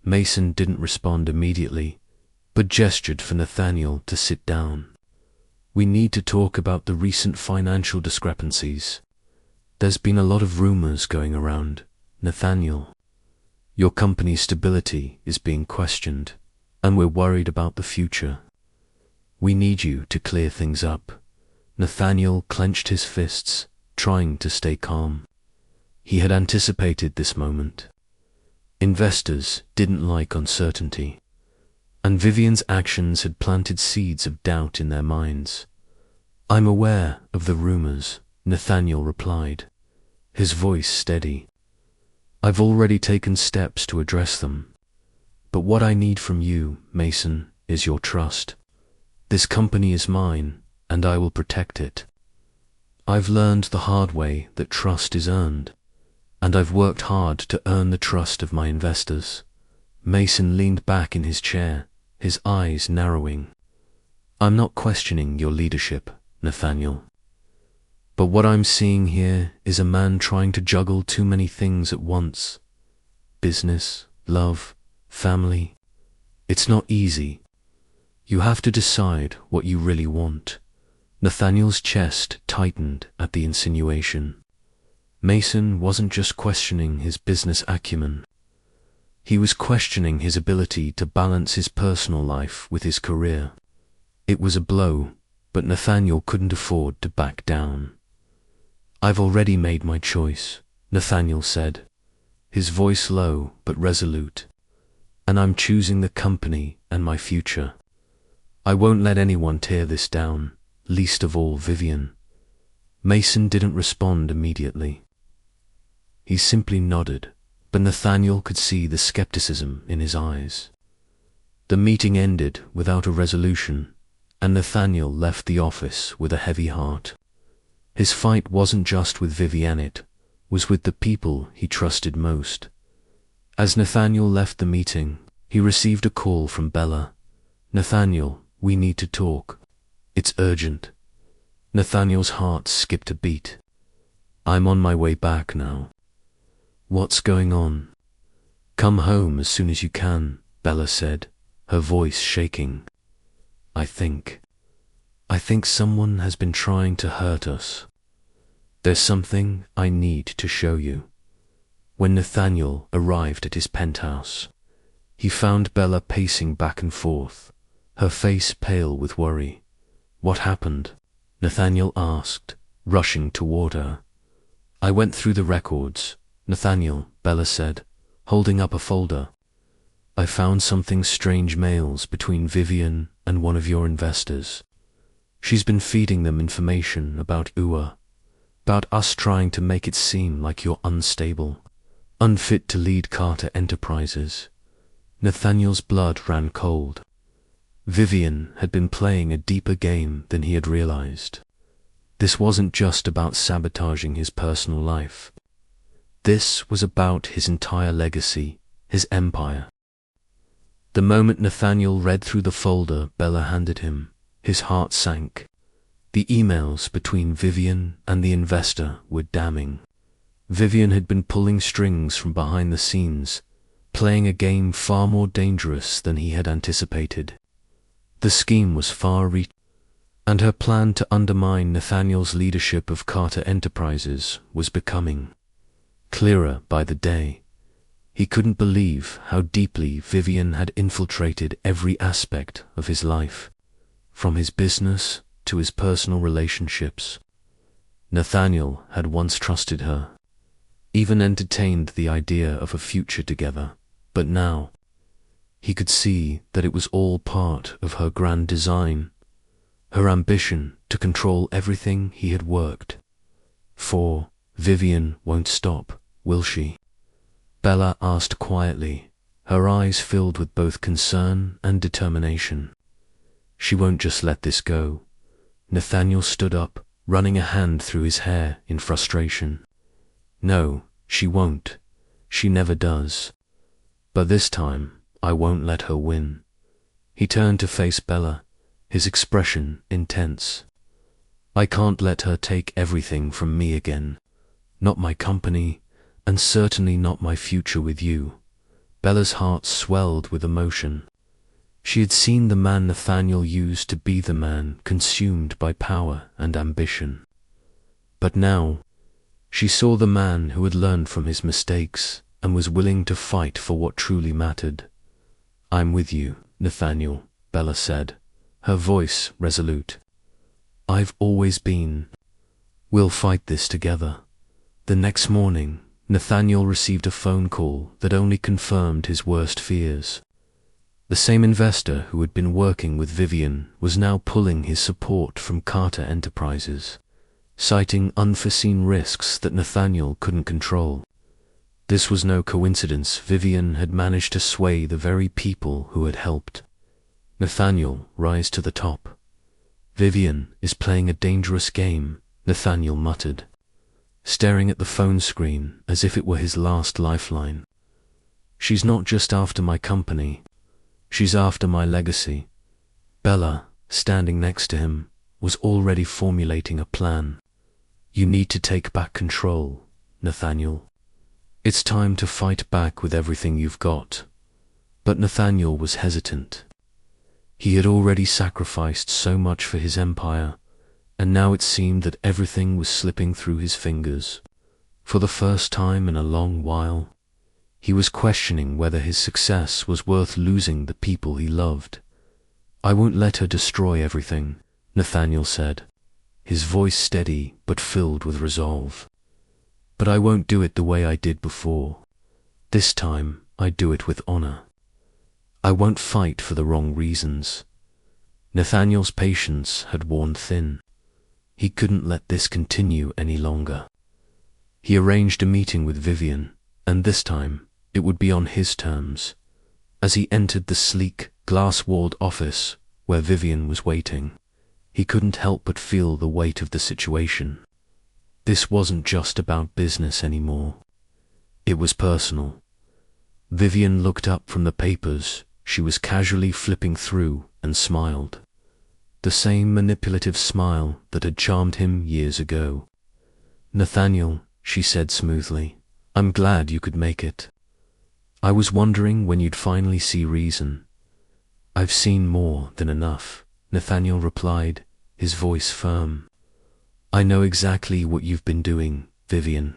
S1: Mason didn't respond immediately, but gestured for Nathaniel to sit down. We need to talk about the recent financial discrepancies. There's been a lot of rumors going around, Nathaniel. Your company's stability is being questioned, and we're worried about the future. We need you to clear things up. Nathaniel clenched his fists, trying to stay calm. He had anticipated this moment. Investors didn't like uncertainty, and Vivian's actions had planted seeds of doubt in their minds. I'm aware of the rumors, Nathaniel replied, his voice steady. I've already taken steps to address them. But what I need from you, Mason, is your trust. This company is mine, and I will protect it. I've learned the hard way that trust is earned, and I've worked hard to earn the trust of my investors. Mason leaned back in his chair, his eyes narrowing. I'm not questioning your leadership, Nathaniel. But what I'm seeing here is a man trying to juggle too many things at once. Business, love, family. It's not easy. You have to decide what you really want. Nathaniel's chest tightened at the insinuation. Mason wasn't just questioning his business acumen. He was questioning his ability to balance his personal life with his career. It was a blow, but Nathaniel couldn't afford to back down. I've already made my choice, Nathaniel said, his voice low but resolute. And I'm choosing the company and my future. I won't let anyone tear this down, least of all Vivian. Mason didn't respond immediately. He simply nodded, but Nathaniel could see the skepticism in his eyes. The meeting ended without a resolution, and Nathaniel left the office with a heavy heart. His fight wasn't just with Vivian, it was with the people he trusted most. As Nathaniel left the meeting, he received a call from Bella. Nathaniel, we need to talk. It's urgent. Nathaniel's heart skipped a beat. I'm on my way back now. What's going on? Come home as soon as you can, Bella said, her voice shaking. I think someone has been trying to hurt us. There's something I need to show you. When Nathaniel arrived at his penthouse, he found Bella pacing back and forth, her face pale with worry. What happened? Nathaniel asked, rushing toward her. I went through the records, Nathaniel, Bella said, holding up a folder. I found something strange mails between Vivian and one of your investors. She's been feeding them information about UA, about us trying to make it seem like you're unstable, unfit to lead Carter Enterprises. Nathaniel's blood ran cold. Vivian had been playing a deeper game than he had realized. This wasn't just about sabotaging his personal life. This was about his entire legacy, his empire. The moment Nathaniel read through the folder Bella handed him, his heart sank. The emails between Vivian and the investor were damning. Vivian had been pulling strings from behind the scenes, playing a game far more dangerous than he had anticipated. The scheme was far-reaching. and her plan to undermine Nathaniel's leadership of Carter Enterprises was becoming clearer by the day. He couldn't believe how deeply Vivian had infiltrated every aspect of his life, from his business to his personal relationships. Nathaniel had once trusted her, even entertained the idea of a future together, but now he could see that it was all part of her grand design, her ambition to control everything he had worked for. Vivian won't stop, will she? Bella asked quietly, her eyes filled with both concern and determination. She won't just let this go. Nathaniel stood up, running a hand through his hair in frustration. No, she won't. She never does. But this time, I won't let her win. He turned to face Bella, his expression intense. I can't let her take everything from me again. Not my company, and certainly not my future with you. Bella's heart swelled with emotion. She had seen the man Nathaniel used to be the man consumed by power and ambition. But now, she saw the man who had learned from his mistakes and was willing to fight for what truly mattered. I'm with you, Nathaniel, Bella said, her voice resolute. I've always been. We'll fight this together. The next morning, Nathaniel received a phone call that only confirmed his worst fears. The same investor who had been working with Vivian was now pulling his support from Carter Enterprises, citing unforeseen risks that Nathaniel couldn't control. This was no coincidence. Vivian had managed to sway the very people who had helped Nathaniel rise to the top. Vivian is playing a dangerous game, Nathaniel muttered, staring at the phone screen as if it were his last lifeline. She's not just after my company, she's after my legacy. Bella, standing next to him, was already formulating a plan. You need to take back control, Nathaniel. It's time to fight back with everything you've got. But Nathaniel was hesitant. He had already sacrificed so much for his empire, and now it seemed that everything was slipping through his fingers. For the first time in a long while, he was questioning whether his success was worth losing the people he loved. I won't let her destroy everything, Nathaniel said, his voice steady but filled with resolve. But I won't do it the way I did before. This time, I do it with honor. I won't fight for the wrong reasons. Nathaniel's patience had worn thin. He couldn't let this continue any longer. He arranged a meeting with Vivian, and this time it would be on his terms. As he entered the sleek, glass-walled office where Vivian was waiting, he couldn't help but feel the weight of the situation. This wasn't just about business anymore. It was personal. Vivian looked up from the papers she was casually flipping through and smiled. The same manipulative smile that had charmed him years ago. Nathaniel, she said smoothly, I'm glad you could make it. I was wondering when you'd finally see reason. I've seen more than enough, Nathaniel replied, his voice firm. I know exactly what you've been doing, Vivian.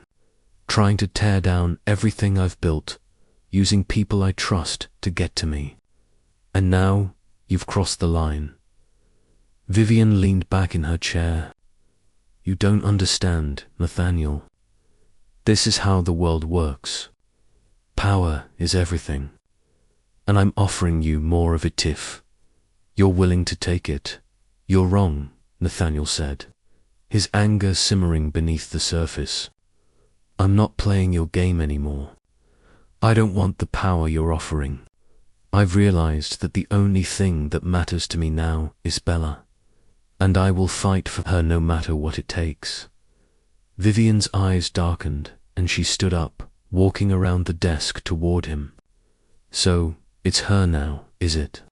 S1: Trying to tear down everything I've built, using people I trust to get to me. And now, you've crossed the line. Vivian leaned back in her chair. You don't understand, Nathaniel. This is how the world works. Power is everything. And I'm offering you more of it if you're willing to take it. You're wrong, Nathaniel said, his anger simmering beneath the surface. I'm not playing your game anymore. I don't want the power you're offering. I've realized that the only thing that matters to me now is Bella, and I will fight for her no matter what it takes. Vivian's eyes darkened, and she stood up, walking around the desk toward him. So, it's her now, is it?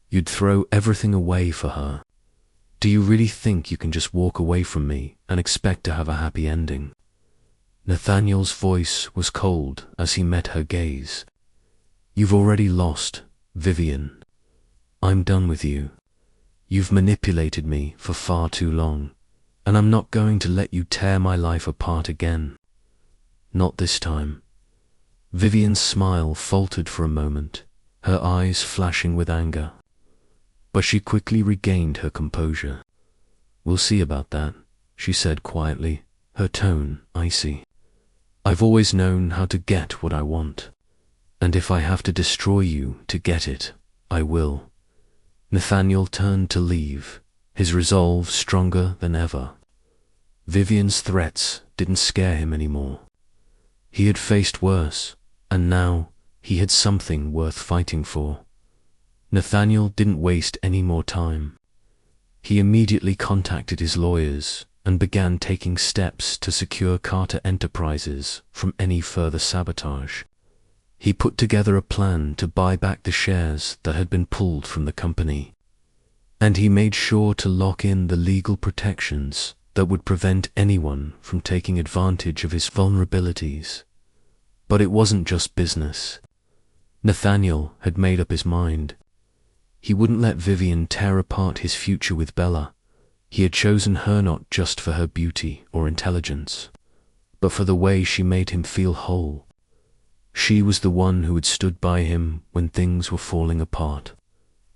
S1: You'd throw everything away for her. Do you really think you can just walk away from me and expect to have a happy ending? Nathaniel's voice was cold as he met her gaze. You've already lost, Vivian. I'm done with you. You've manipulated me for far too long, and I'm not going to let you tear my life apart again. Not this time. Vivian's smile faltered for a moment, her eyes flashing with anger. But she quickly regained her composure. We'll see about that, she said quietly, her tone icy. I've always known how to get what I want, and if I have to destroy you to get it, I will. Nathaniel turned to leave, his resolve stronger than ever. Vivian's threats didn't scare him anymore. He had faced worse, and now he had something worth fighting for. Nathaniel didn't waste any more time. He immediately contacted his lawyers and began taking steps to secure Carter Enterprises from any further sabotage. He put together a plan to buy back the shares that had been pulled from the company, and he made sure to lock in the legal protections that would prevent anyone from taking advantage of his vulnerabilities. But it wasn't just business. Nathaniel had made up his mind. He wouldn't let Vivian tear apart his future with Bella. He had chosen her not just for her beauty or intelligence, but for the way she made him feel whole. She was the one who had stood by him when things were falling apart,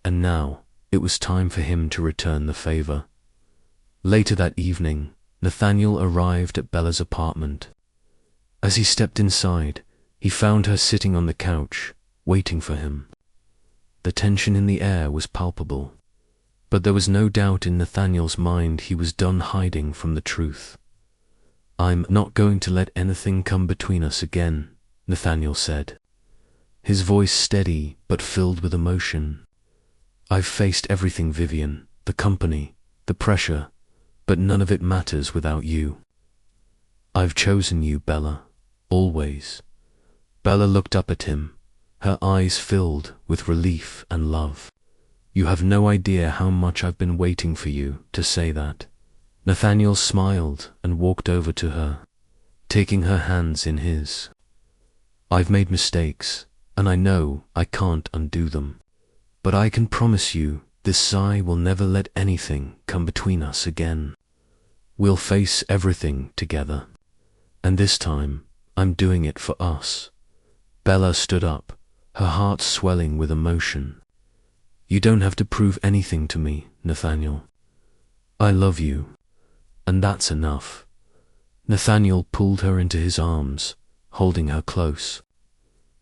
S1: and now it was time for him to return the favor. Later that evening, Nathaniel arrived at Bella's apartment. As he stepped inside, he found her sitting on the couch, waiting for him. The tension in the air was palpable, but there was no doubt in Nathaniel's mind he was done hiding from the truth. I'm not going to let anything come between us again, Nathaniel said, his voice steady but filled with emotion. I've faced everything, Vivian, the company, the pressure, but none of it matters without you. I've chosen you, Bella, always. Bella looked up at him, her eyes filled with relief and love. You have no idea how much I've been waiting for you to say that. Nathaniel smiled and walked over to her, taking her hands in his. I've made mistakes, and I know I can't undo them. But I can promise you this sigh will never let anything come between us again. We'll face everything together. And this time, I'm doing it for us. Bella stood up, her heart swelling with emotion. You don't have to prove anything to me, Nathaniel. I love you, and that's enough. Nathaniel pulled her into his arms, holding her close.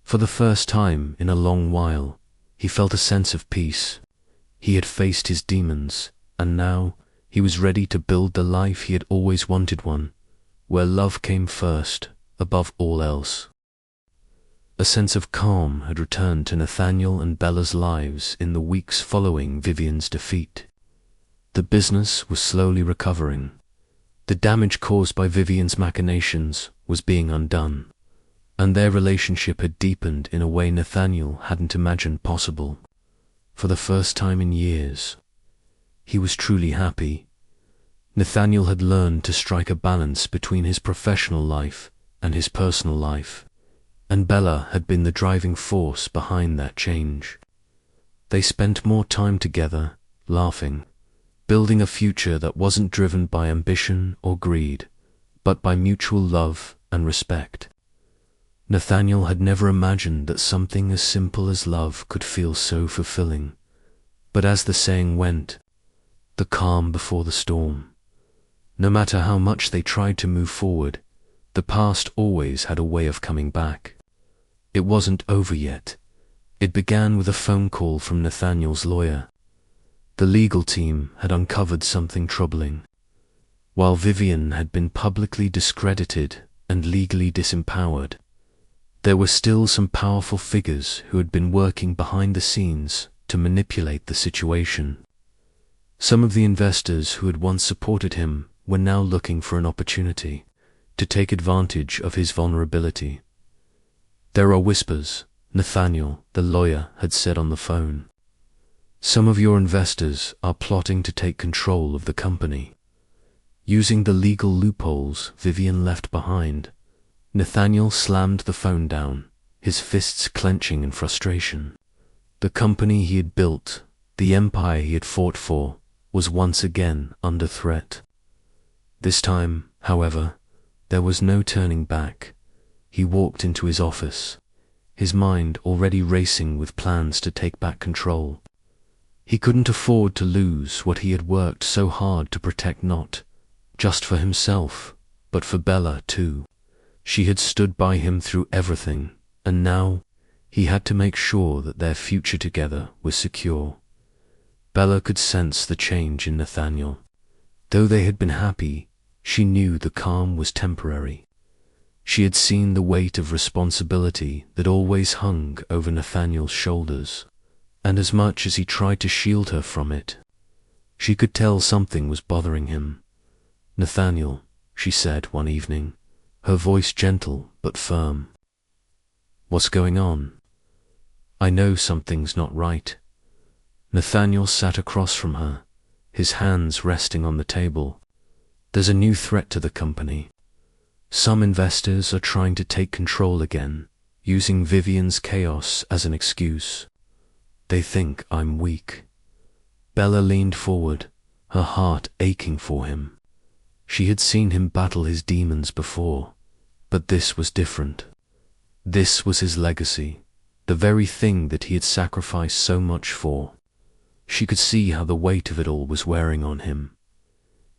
S1: For the first time in a long while, he felt a sense of peace. He had faced his demons, and now he was ready to build the life he had always wanted, one where love came first, above all else. A sense of calm had returned to Nathaniel and Bella's lives in the weeks following Vivian's defeat. The business was slowly recovering. The damage caused by Vivian's machinations was being undone, and their relationship had deepened in a way Nathaniel hadn't imagined possible. For the first time in years, he was truly happy. Nathaniel had learned to strike a balance between his professional life and his personal life, and Bella had been the driving force behind that change. They spent more time together, laughing, building a future that wasn't driven by ambition or greed, but by mutual love and respect. Nathaniel had never imagined that something as simple as love could feel so fulfilling. But as the saying went, the calm before the storm. No matter how much they tried to move forward, the past always had a way of coming back. It wasn't over yet. It began with a phone call from Nathaniel's lawyer. The legal team had uncovered something troubling. While Vivian had been publicly discredited and legally disempowered, there were still some powerful figures who had been working behind the scenes to manipulate the situation. Some of the investors who had once supported him were now looking for an opportunity to take advantage of his vulnerability. There are whispers, Nathaniel, the lawyer, had said on the phone. Some of your investors are plotting to take control of the company. Using the legal loopholes Vivian left behind, Nathaniel slammed the phone down, his fists clenching in frustration. The company he had built, the empire he had fought for, was once again under threat. This time, however, there was no turning back. He walked into his office, his mind already racing with plans to take back control. He couldn't afford to lose what he had worked so hard to protect, not just for himself, but for Bella too. She had stood by him through everything, and now he had to make sure that their future together was secure. Bella could sense the change in Nathaniel. Though they had been happy, she knew the calm was temporary. She had seen the weight of responsibility that always hung over Nathaniel's shoulders, and as much as he tried to shield her from it, she could tell something was bothering him. "Nathaniel," she said one evening, her voice gentle but firm. "What's going on? I know something's not right." Nathaniel sat across from her, his hands resting on the table. "There's a new threat to the company. Some investors are trying to take control again, using Vivian's chaos as an excuse. They think I'm weak." Bella leaned forward, her heart aching for him. She had seen him battle his demons before, but this was different. This was his legacy, the very thing that he had sacrificed so much for. She could see how the weight of it all was wearing on him.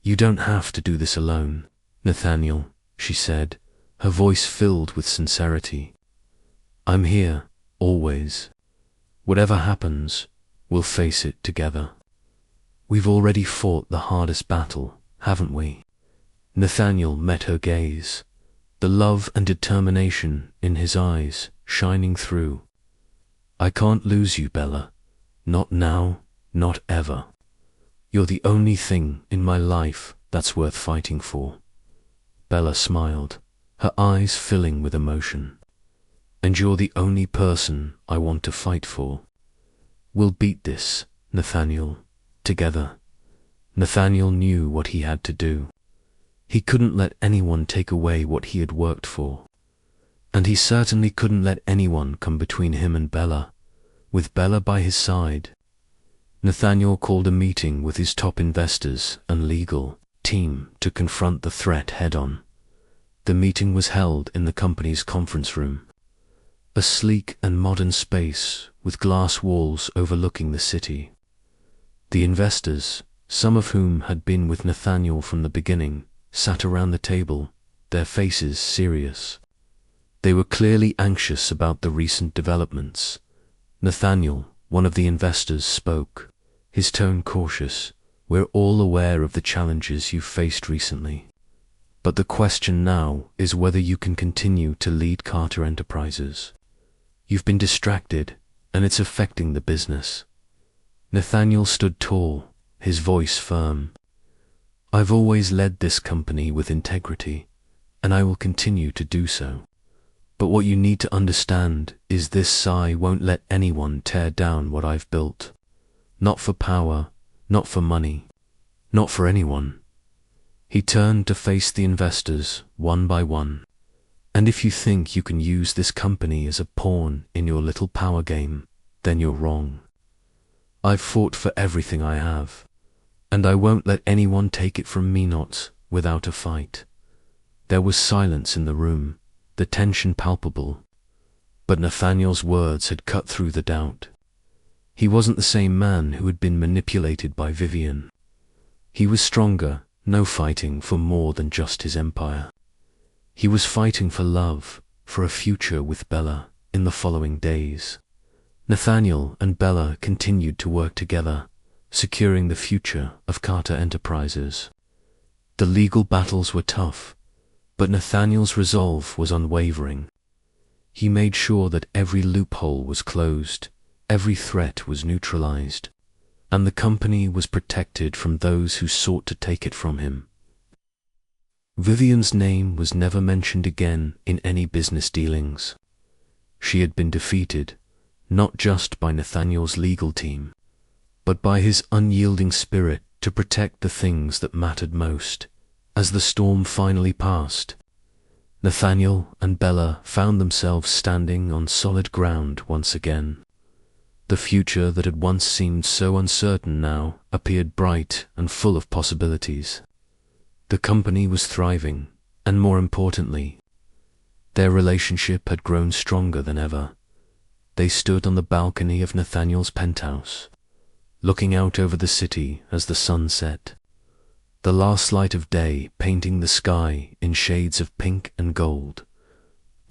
S1: "You don't have to do this alone, Nathaniel," she said, her voice filled with sincerity. "I'm here, always. Whatever happens, we'll face it together. We've already fought the hardest battle, haven't we?" Nathaniel met her gaze, the love and determination in his eyes shining through. "I can't lose you, Bella. Not now, not ever. You're the only thing in my life that's worth fighting for." Bella smiled, her eyes filling with emotion. "And you're the only person I want to fight for. We'll beat this, Nathaniel, together." Nathaniel knew what he had to do. He couldn't let anyone take away what he had worked for. And he certainly couldn't let anyone come between him and Bella. With Bella by his side, Nathaniel called a meeting with his top investors and legal team to confront the threat head-on. The meeting was held in the company's conference room, a sleek and modern space with glass walls overlooking the city. The investors, some of whom had been with Nathaniel from the beginning, sat around the table, their faces serious. They were clearly anxious about the recent developments. Nathaniel, one of the investors, spoke, his tone cautious. "We're all aware of the challenges you've faced recently. But the question now is whether you can continue to lead Carter Enterprises. You've been distracted, and it's affecting the business." Nathaniel stood tall, his voice firm. "I've always led this company with integrity, and I will continue to do so. But what you need to understand is this Psy won't let anyone tear down what I've built. Not for power, not for money, not for anyone." He turned to face the investors one by one. "And if you think you can use this company as a pawn in your little power game, then you're wrong. I've fought for everything I have, and I won't let anyone take it from me, not without a fight." There was silence in the room, the tension palpable. But Nathaniel's words had cut through the doubt. He wasn't the same man who had been manipulated by Vivian. He was stronger, no fighting for more than just his empire. He was fighting for love, for a future with Bella in the following days. Nathaniel and Bella continued to work together, securing the future of Carter Enterprises. The legal battles were tough, but Nathaniel's resolve was unwavering. He made sure that every loophole was closed, every threat was neutralized, and the company was protected from those who sought to take it from him. Vivian's name was never mentioned again in any business dealings. She had been defeated, not just by Nathaniel's legal team, but by his unyielding spirit to protect the things that mattered most. As the storm finally passed, Nathaniel and Bella found themselves standing on solid ground once again. The future that had once seemed so uncertain now appeared bright and full of possibilities. The company was thriving, and more importantly, their relationship had grown stronger than ever. They stood on the balcony of Nathaniel's penthouse, looking out over the city as the sun set, the last light of day painting the sky in shades of pink and gold.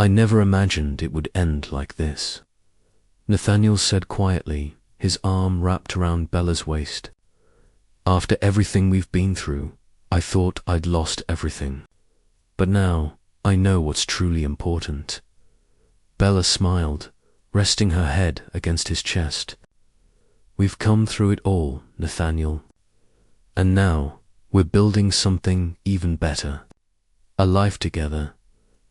S1: "I never imagined it would end like this," Nathaniel said quietly, his arm wrapped around Bella's waist. "After everything we've been through, I thought I'd lost everything. But now I know what's truly important." Bella smiled, resting her head against his chest. "We've come through it all, Nathaniel. And now we're building something even better. A life together."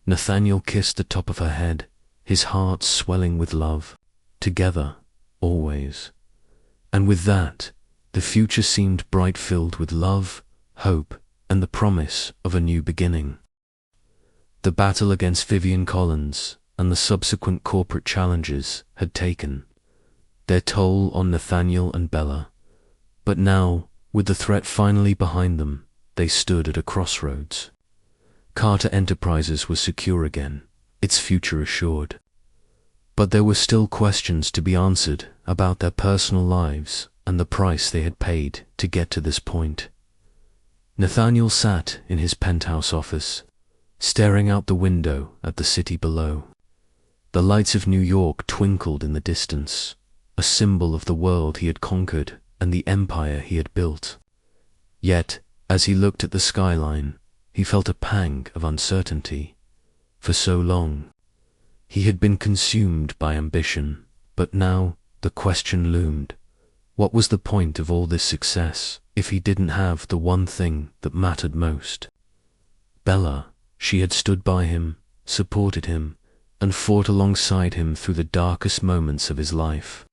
S1: Nathaniel kissed the top of her head, his heart swelling with love. Together, always. And with that, the future seemed bright, filled with love, hope, and the promise of a new beginning. The battle against Vivian Collins and the subsequent corporate challenges had taken their toll on Nathaniel and Bella. But now, with the threat finally behind them, they stood at a crossroads. Carter Enterprises was secure again, its future assured. But there were still questions to be answered about their personal lives and the price they had paid to get to this point. Nathaniel sat in his penthouse office, staring out the window at the city below. The lights of New York twinkled in the distance, a symbol of the world he had conquered and the empire he had built. Yet, as he looked at the skyline, he felt a pang of uncertainty. For so long, he had been consumed by ambition, but now the question loomed. What was the point of all this success if he didn't have the one thing that mattered most? Bella, she had stood by him, supported him, and fought alongside him through the darkest moments of his life.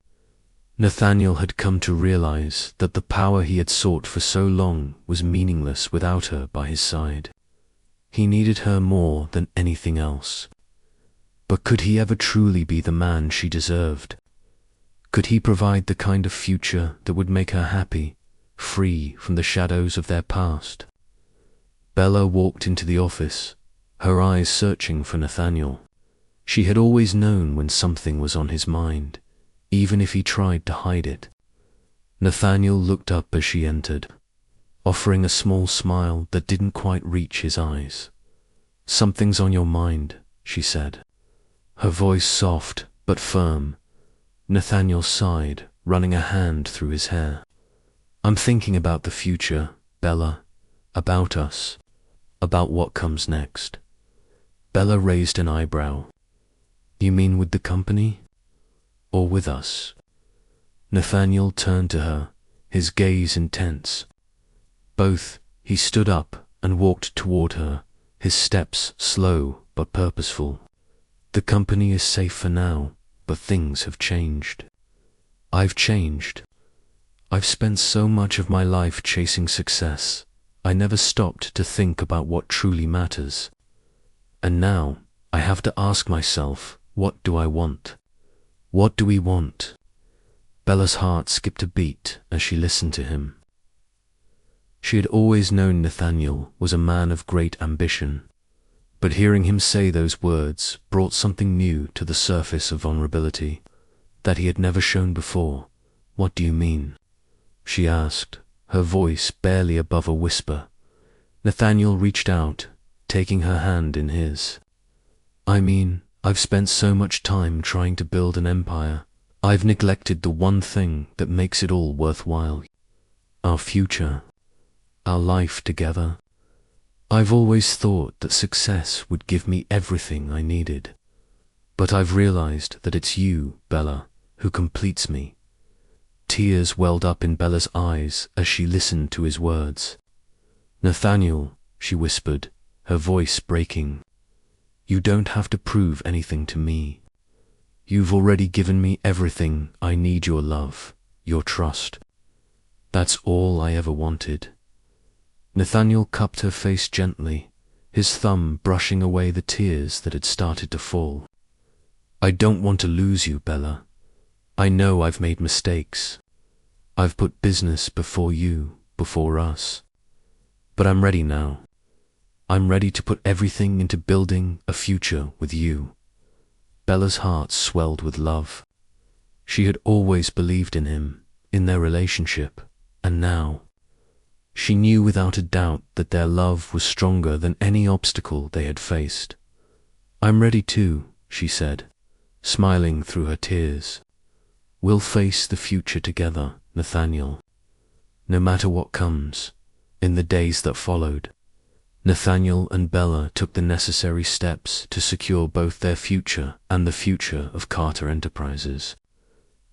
S1: Nathaniel had come to realize that the power he had sought for so long was meaningless without her by his side. He needed her more than anything else. But could he ever truly be the man she deserved? Could he provide the kind of future that would make her happy, free from the shadows of their past? Bella walked into the office, her eyes searching for Nathaniel. She had always known when something was on his mind, even if he tried to hide it. Nathaniel looked up as she entered, offering a small smile that didn't quite reach his eyes. "Something's on your mind," she said, her voice soft but firm. Nathaniel sighed, running a hand through his hair. "I'm thinking about the future, Bella, about us, about what comes next." Bella raised an eyebrow. "You mean with the company? Or with us?" Nathaniel turned to her, his gaze intense. "Both." He stood up and walked toward her, his steps slow but purposeful. "The company is safe for now, but things have changed. I've changed. I've spent so much of my life chasing success, I never stopped to think about what truly matters. And now I have to ask myself, what do I want? What do we want?" Bella's heart skipped a beat as she listened to him. She had always known Nathaniel was a man of great ambition, but hearing him say those words brought something new to the surface of vulnerability that he had never shown before. "What do you mean?" she asked, her voice barely above a whisper. Nathaniel reached out, taking her hand in his. "I mean, I've spent so much time trying to build an empire, I've neglected the one thing that makes it all worthwhile. Our future, our life together. I've always thought that success would give me everything I needed. But I've realized that it's you, Bella, who completes me." Tears welled up in Bella's eyes as she listened to his words. "Nathaniel," she whispered, her voice breaking, "you don't have to prove anything to me. You've already given me everything I need, your love, your trust. That's all I ever wanted." Nathaniel cupped her face gently, his thumb brushing away the tears that had started to fall. "I don't want to lose you, Bella. I know I've made mistakes. I've put business before you, before us. But I'm ready now. I'm ready to put everything into building a future with you." Bella's heart swelled with love. She had always believed in him, in their relationship, and now she knew without a doubt that their love was stronger than any obstacle they had faced. "I'm ready too," she said, smiling through her tears. "We'll face the future together, Nathaniel, no matter what comes." In the days that followed, Nathaniel and Bella took the necessary steps to secure both their future and the future of Carter Enterprises.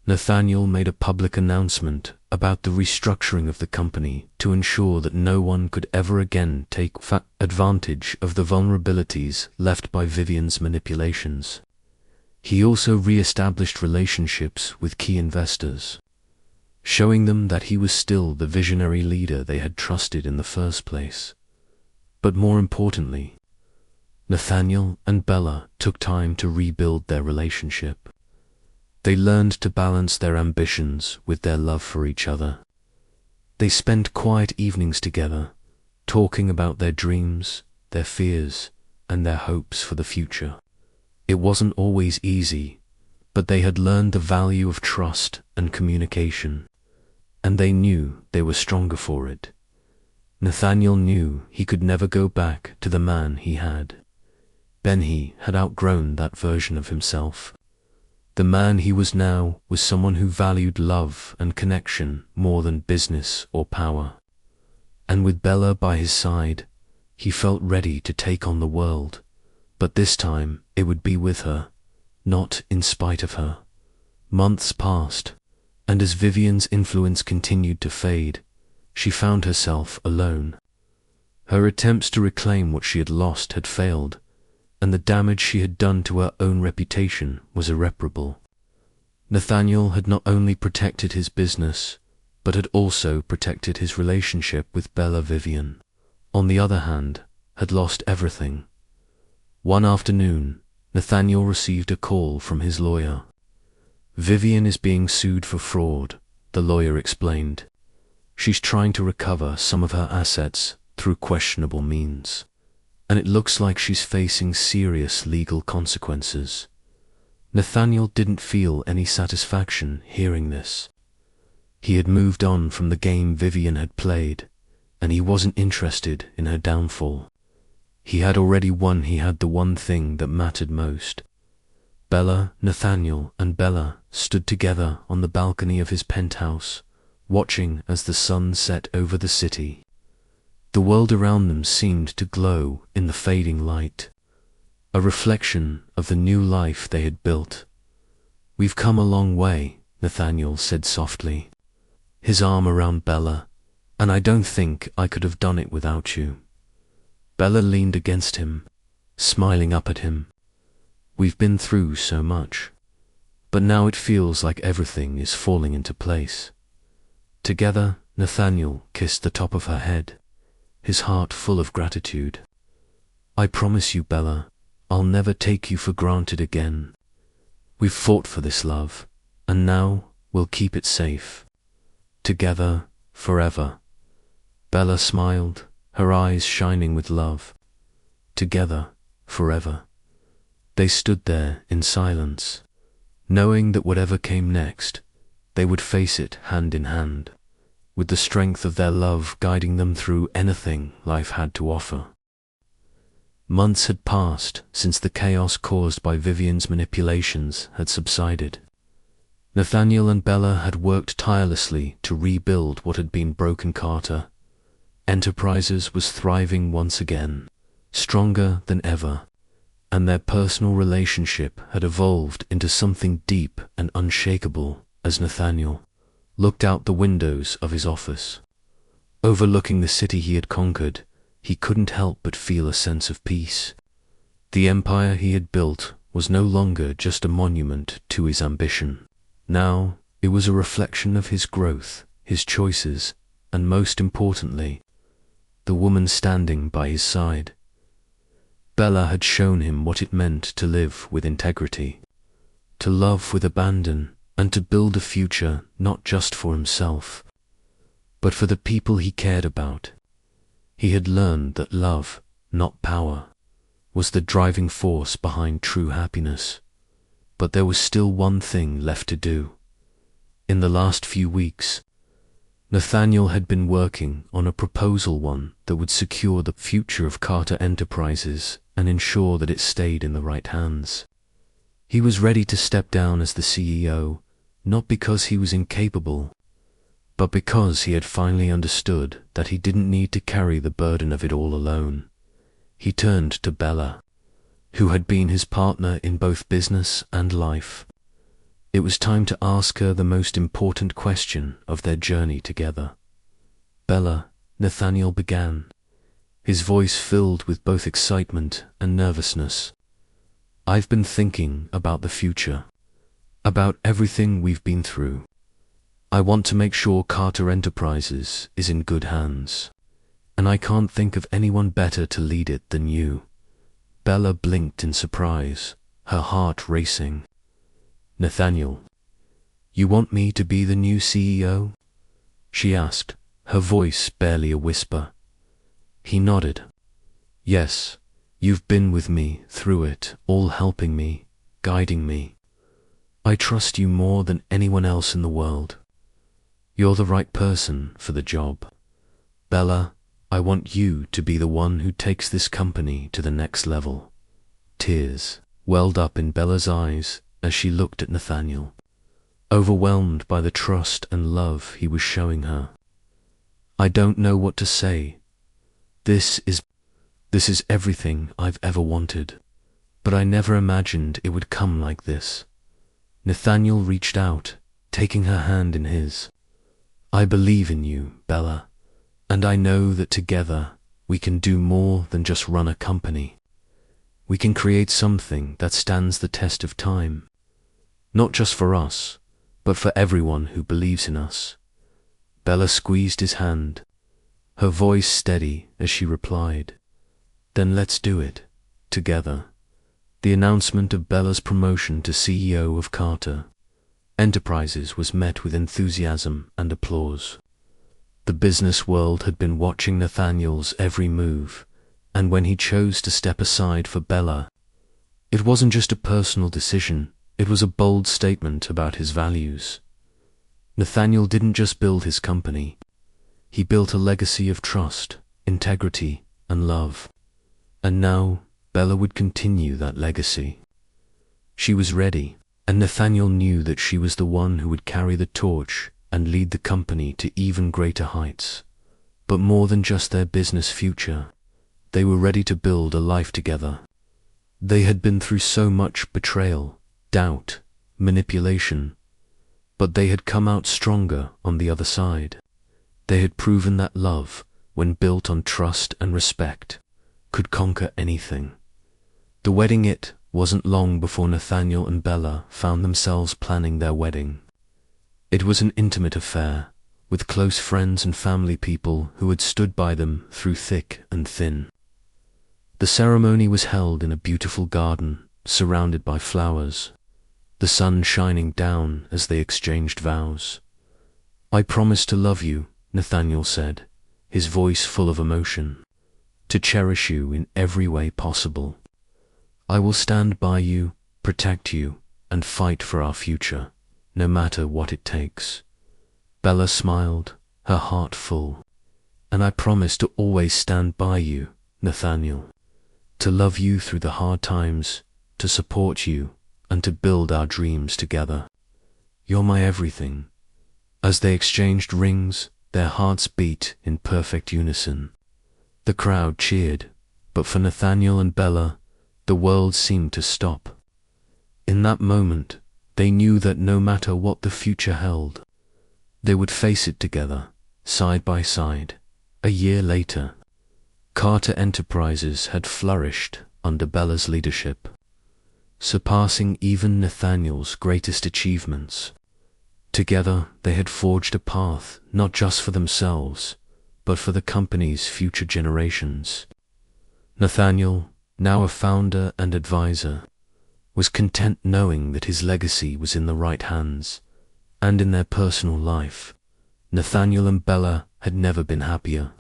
S1: Nathaniel made a public announcement about the restructuring of the company to ensure that no one could ever again take advantage of the vulnerabilities left by Vivian's manipulations. He also re-established relationships with key investors, showing them that he was still the visionary leader they had trusted in the first place. But more importantly, Nathaniel and Bella took time to rebuild their relationship. They learned to balance their ambitions with their love for each other. They spent quiet evenings together, talking about their dreams, their fears, and their hopes for the future. It wasn't always easy, but they had learned the value of trust and communication, and they knew they were stronger for it. Nathaniel knew he could never go back to the man he had. Benhi had outgrown that version of himself. The man he was now was someone who valued love and connection more than business or power. And with Bella by his side, he felt ready to take on the world, but this time it would be with her, not in spite of her. Months passed, and as Vivian's influence continued to fade, she found herself alone. Her attempts to reclaim what she had lost had failed, and the damage she had done to her own reputation was irreparable. Nathaniel had not only protected his business, but had also protected his relationship with Bella. Vivian, on the other hand, had lost everything. One afternoon, Nathaniel received a call from his lawyer. "Vivian is being sued for fraud," the lawyer explained. "She's trying to recover some of her assets through questionable means, and it looks like she's facing serious legal consequences." Nathaniel didn't feel any satisfaction hearing this. He had moved on from the game Vivian had played, and he wasn't interested in her downfall. He had already won. He had the one thing that mattered most. Bella, Nathaniel, and Bella stood together on the balcony of his penthouse, watching as the sun set over the city. The world around them seemed to glow in the fading light, a reflection of the new life they had built. "We've come a long way," Nathaniel said softly, his arm around Bella, "and I don't think I could have done it without you." Bella leaned against him, smiling up at him. "We've been through so much, but now it feels like everything is falling into place." Together, Nathaniel kissed the top of her head, his heart full of gratitude. "I promise you, Bella, I'll never take you for granted again. We've fought for this love, and now we'll keep it safe. Together, forever." Bella smiled, her eyes shining with love. Together, forever. They stood there in silence, knowing that whatever came next, they would face it hand in hand, with the strength of their love guiding them through anything life had to offer. Months had passed since the chaos caused by Vivian's manipulations had subsided. Nathaniel and Bella had worked tirelessly to rebuild what had been broken. Carter Enterprises was thriving once again, stronger than ever, and their personal relationship had evolved into something deep and unshakable as Nathaniel looked out the windows of his office. Overlooking the city he had conquered, he couldn't help but feel a sense of peace. The empire he had built was no longer just a monument to his ambition. Now it was a reflection of his growth, his choices, and most importantly, the woman standing by his side. Bella had shown him what it meant to live with integrity, to love with abandon, and to build a future not just for himself, but for the people he cared about. He had learned that love, not power, was the driving force behind true happiness. But there was still one thing left to do. In the last few weeks, Nathaniel had been working on a proposal that would secure the future of Carter Enterprises and ensure that it stayed in the right hands. He was ready to step down as the CEO, not because he was incapable, but because he had finally understood that he didn't need to carry the burden of it all alone. He turned to Bella, who had been his partner in both business and life. It was time to ask her the most important question of their journey together. "Bella," Nathaniel began, his voice filled with both excitement and nervousness. "I've been thinking about the future, about everything we've been through. I want to make sure Carter Enterprises is in good hands, and I can't think of anyone better to lead it than you." Bella blinked in surprise, her heart racing. "Nathaniel, you want me to be the new CEO?" she asked, her voice barely a whisper. He nodded. "Yes, you've been with me through it, all helping me, guiding me. I trust you more than anyone else in the world. You're the right person for the job. Bella, I want you to be the one who takes this company to the next level." Tears welled up in Bella's eyes as she looked at Nathaniel, overwhelmed by the trust and love he was showing her. "I don't know what to say. This is everything I've ever wanted, but I never imagined it would come like this." Nathaniel reached out, taking her hand in his. "I believe in you, Bella, and I know that together we can do more than just run a company. We can create something that stands the test of time, not just for us, but for everyone who believes in us." Bella squeezed his hand, her voice steady as she replied, "Then let's do it, together." The announcement of Bella's promotion to CEO of Carter Enterprises was met with enthusiasm and applause. The business world had been watching Nathaniel's every move, and when he chose to step aside for Bella, it wasn't just a personal decision, it was a bold statement about his values. Nathaniel didn't just build his company, he built a legacy of trust, integrity, and love. And now Bella would continue that legacy. She was ready, and Nathaniel knew that she was the one who would carry the torch and lead the company to even greater heights. But more than just their business future, they were ready to build a life together. They had been through so much betrayal, doubt, manipulation, but they had come out stronger on the other side. They had proven that love, when built on trust and respect, could conquer anything. The wedding wasn't long before Nathaniel and Bella found themselves planning their wedding. It was an intimate affair, with close friends and family people who had stood by them through thick and thin. The ceremony was held in a beautiful garden, surrounded by flowers, the sun shining down as they exchanged vows. "I promise to love you," Nathaniel said, his voice full of emotion, "to cherish you in every way possible. I will stand by you, protect you, and fight for our future, no matter what it takes." Bella smiled, her heart full. "And I promise to always stand by you, Nathaniel, to love you through the hard times, to support you, and to build our dreams together. You're my everything." As they exchanged rings, their hearts beat in perfect unison. The crowd cheered, but for Nathaniel and Bella, the world seemed to stop. In that moment, they knew that no matter what the future held, they would face it together, side by side. A year later, Carter Enterprises had flourished under Bella's leadership, surpassing even Nathaniel's greatest achievements. Together, they had forged a path not just for themselves, but for the company's future generations. Nathaniel, now a founder and advisor, was content knowing that his legacy was in the right hands, And in their personal life, Nathaniel and Bella had never been happier.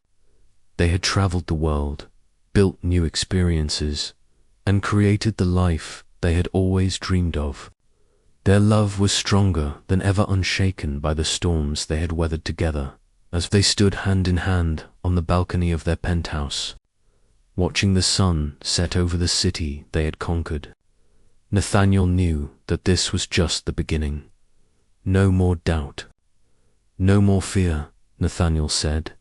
S1: They had traveled the world, built new experiences, and created the life they had always dreamed of. Their love was stronger than ever, unshaken by the storms they had weathered together, as they stood hand in hand on the balcony of their penthouse, watching the sun set over the city they had conquered. Nathaniel knew that this was just the beginning. No more doubt. No more fear, Nathaniel said,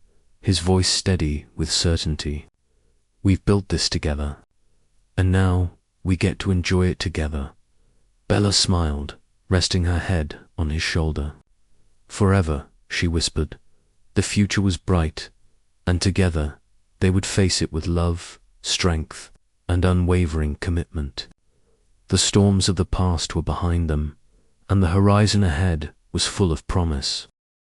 S1: his voice steady with certainty. We've built this together, and now we get to enjoy it together. Bella smiled, resting her head on his shoulder. Forever, she whispered. The future was bright, and together they would face it with love, strength, and unwavering commitment. The storms of the past were behind them, and the horizon ahead was full of promise.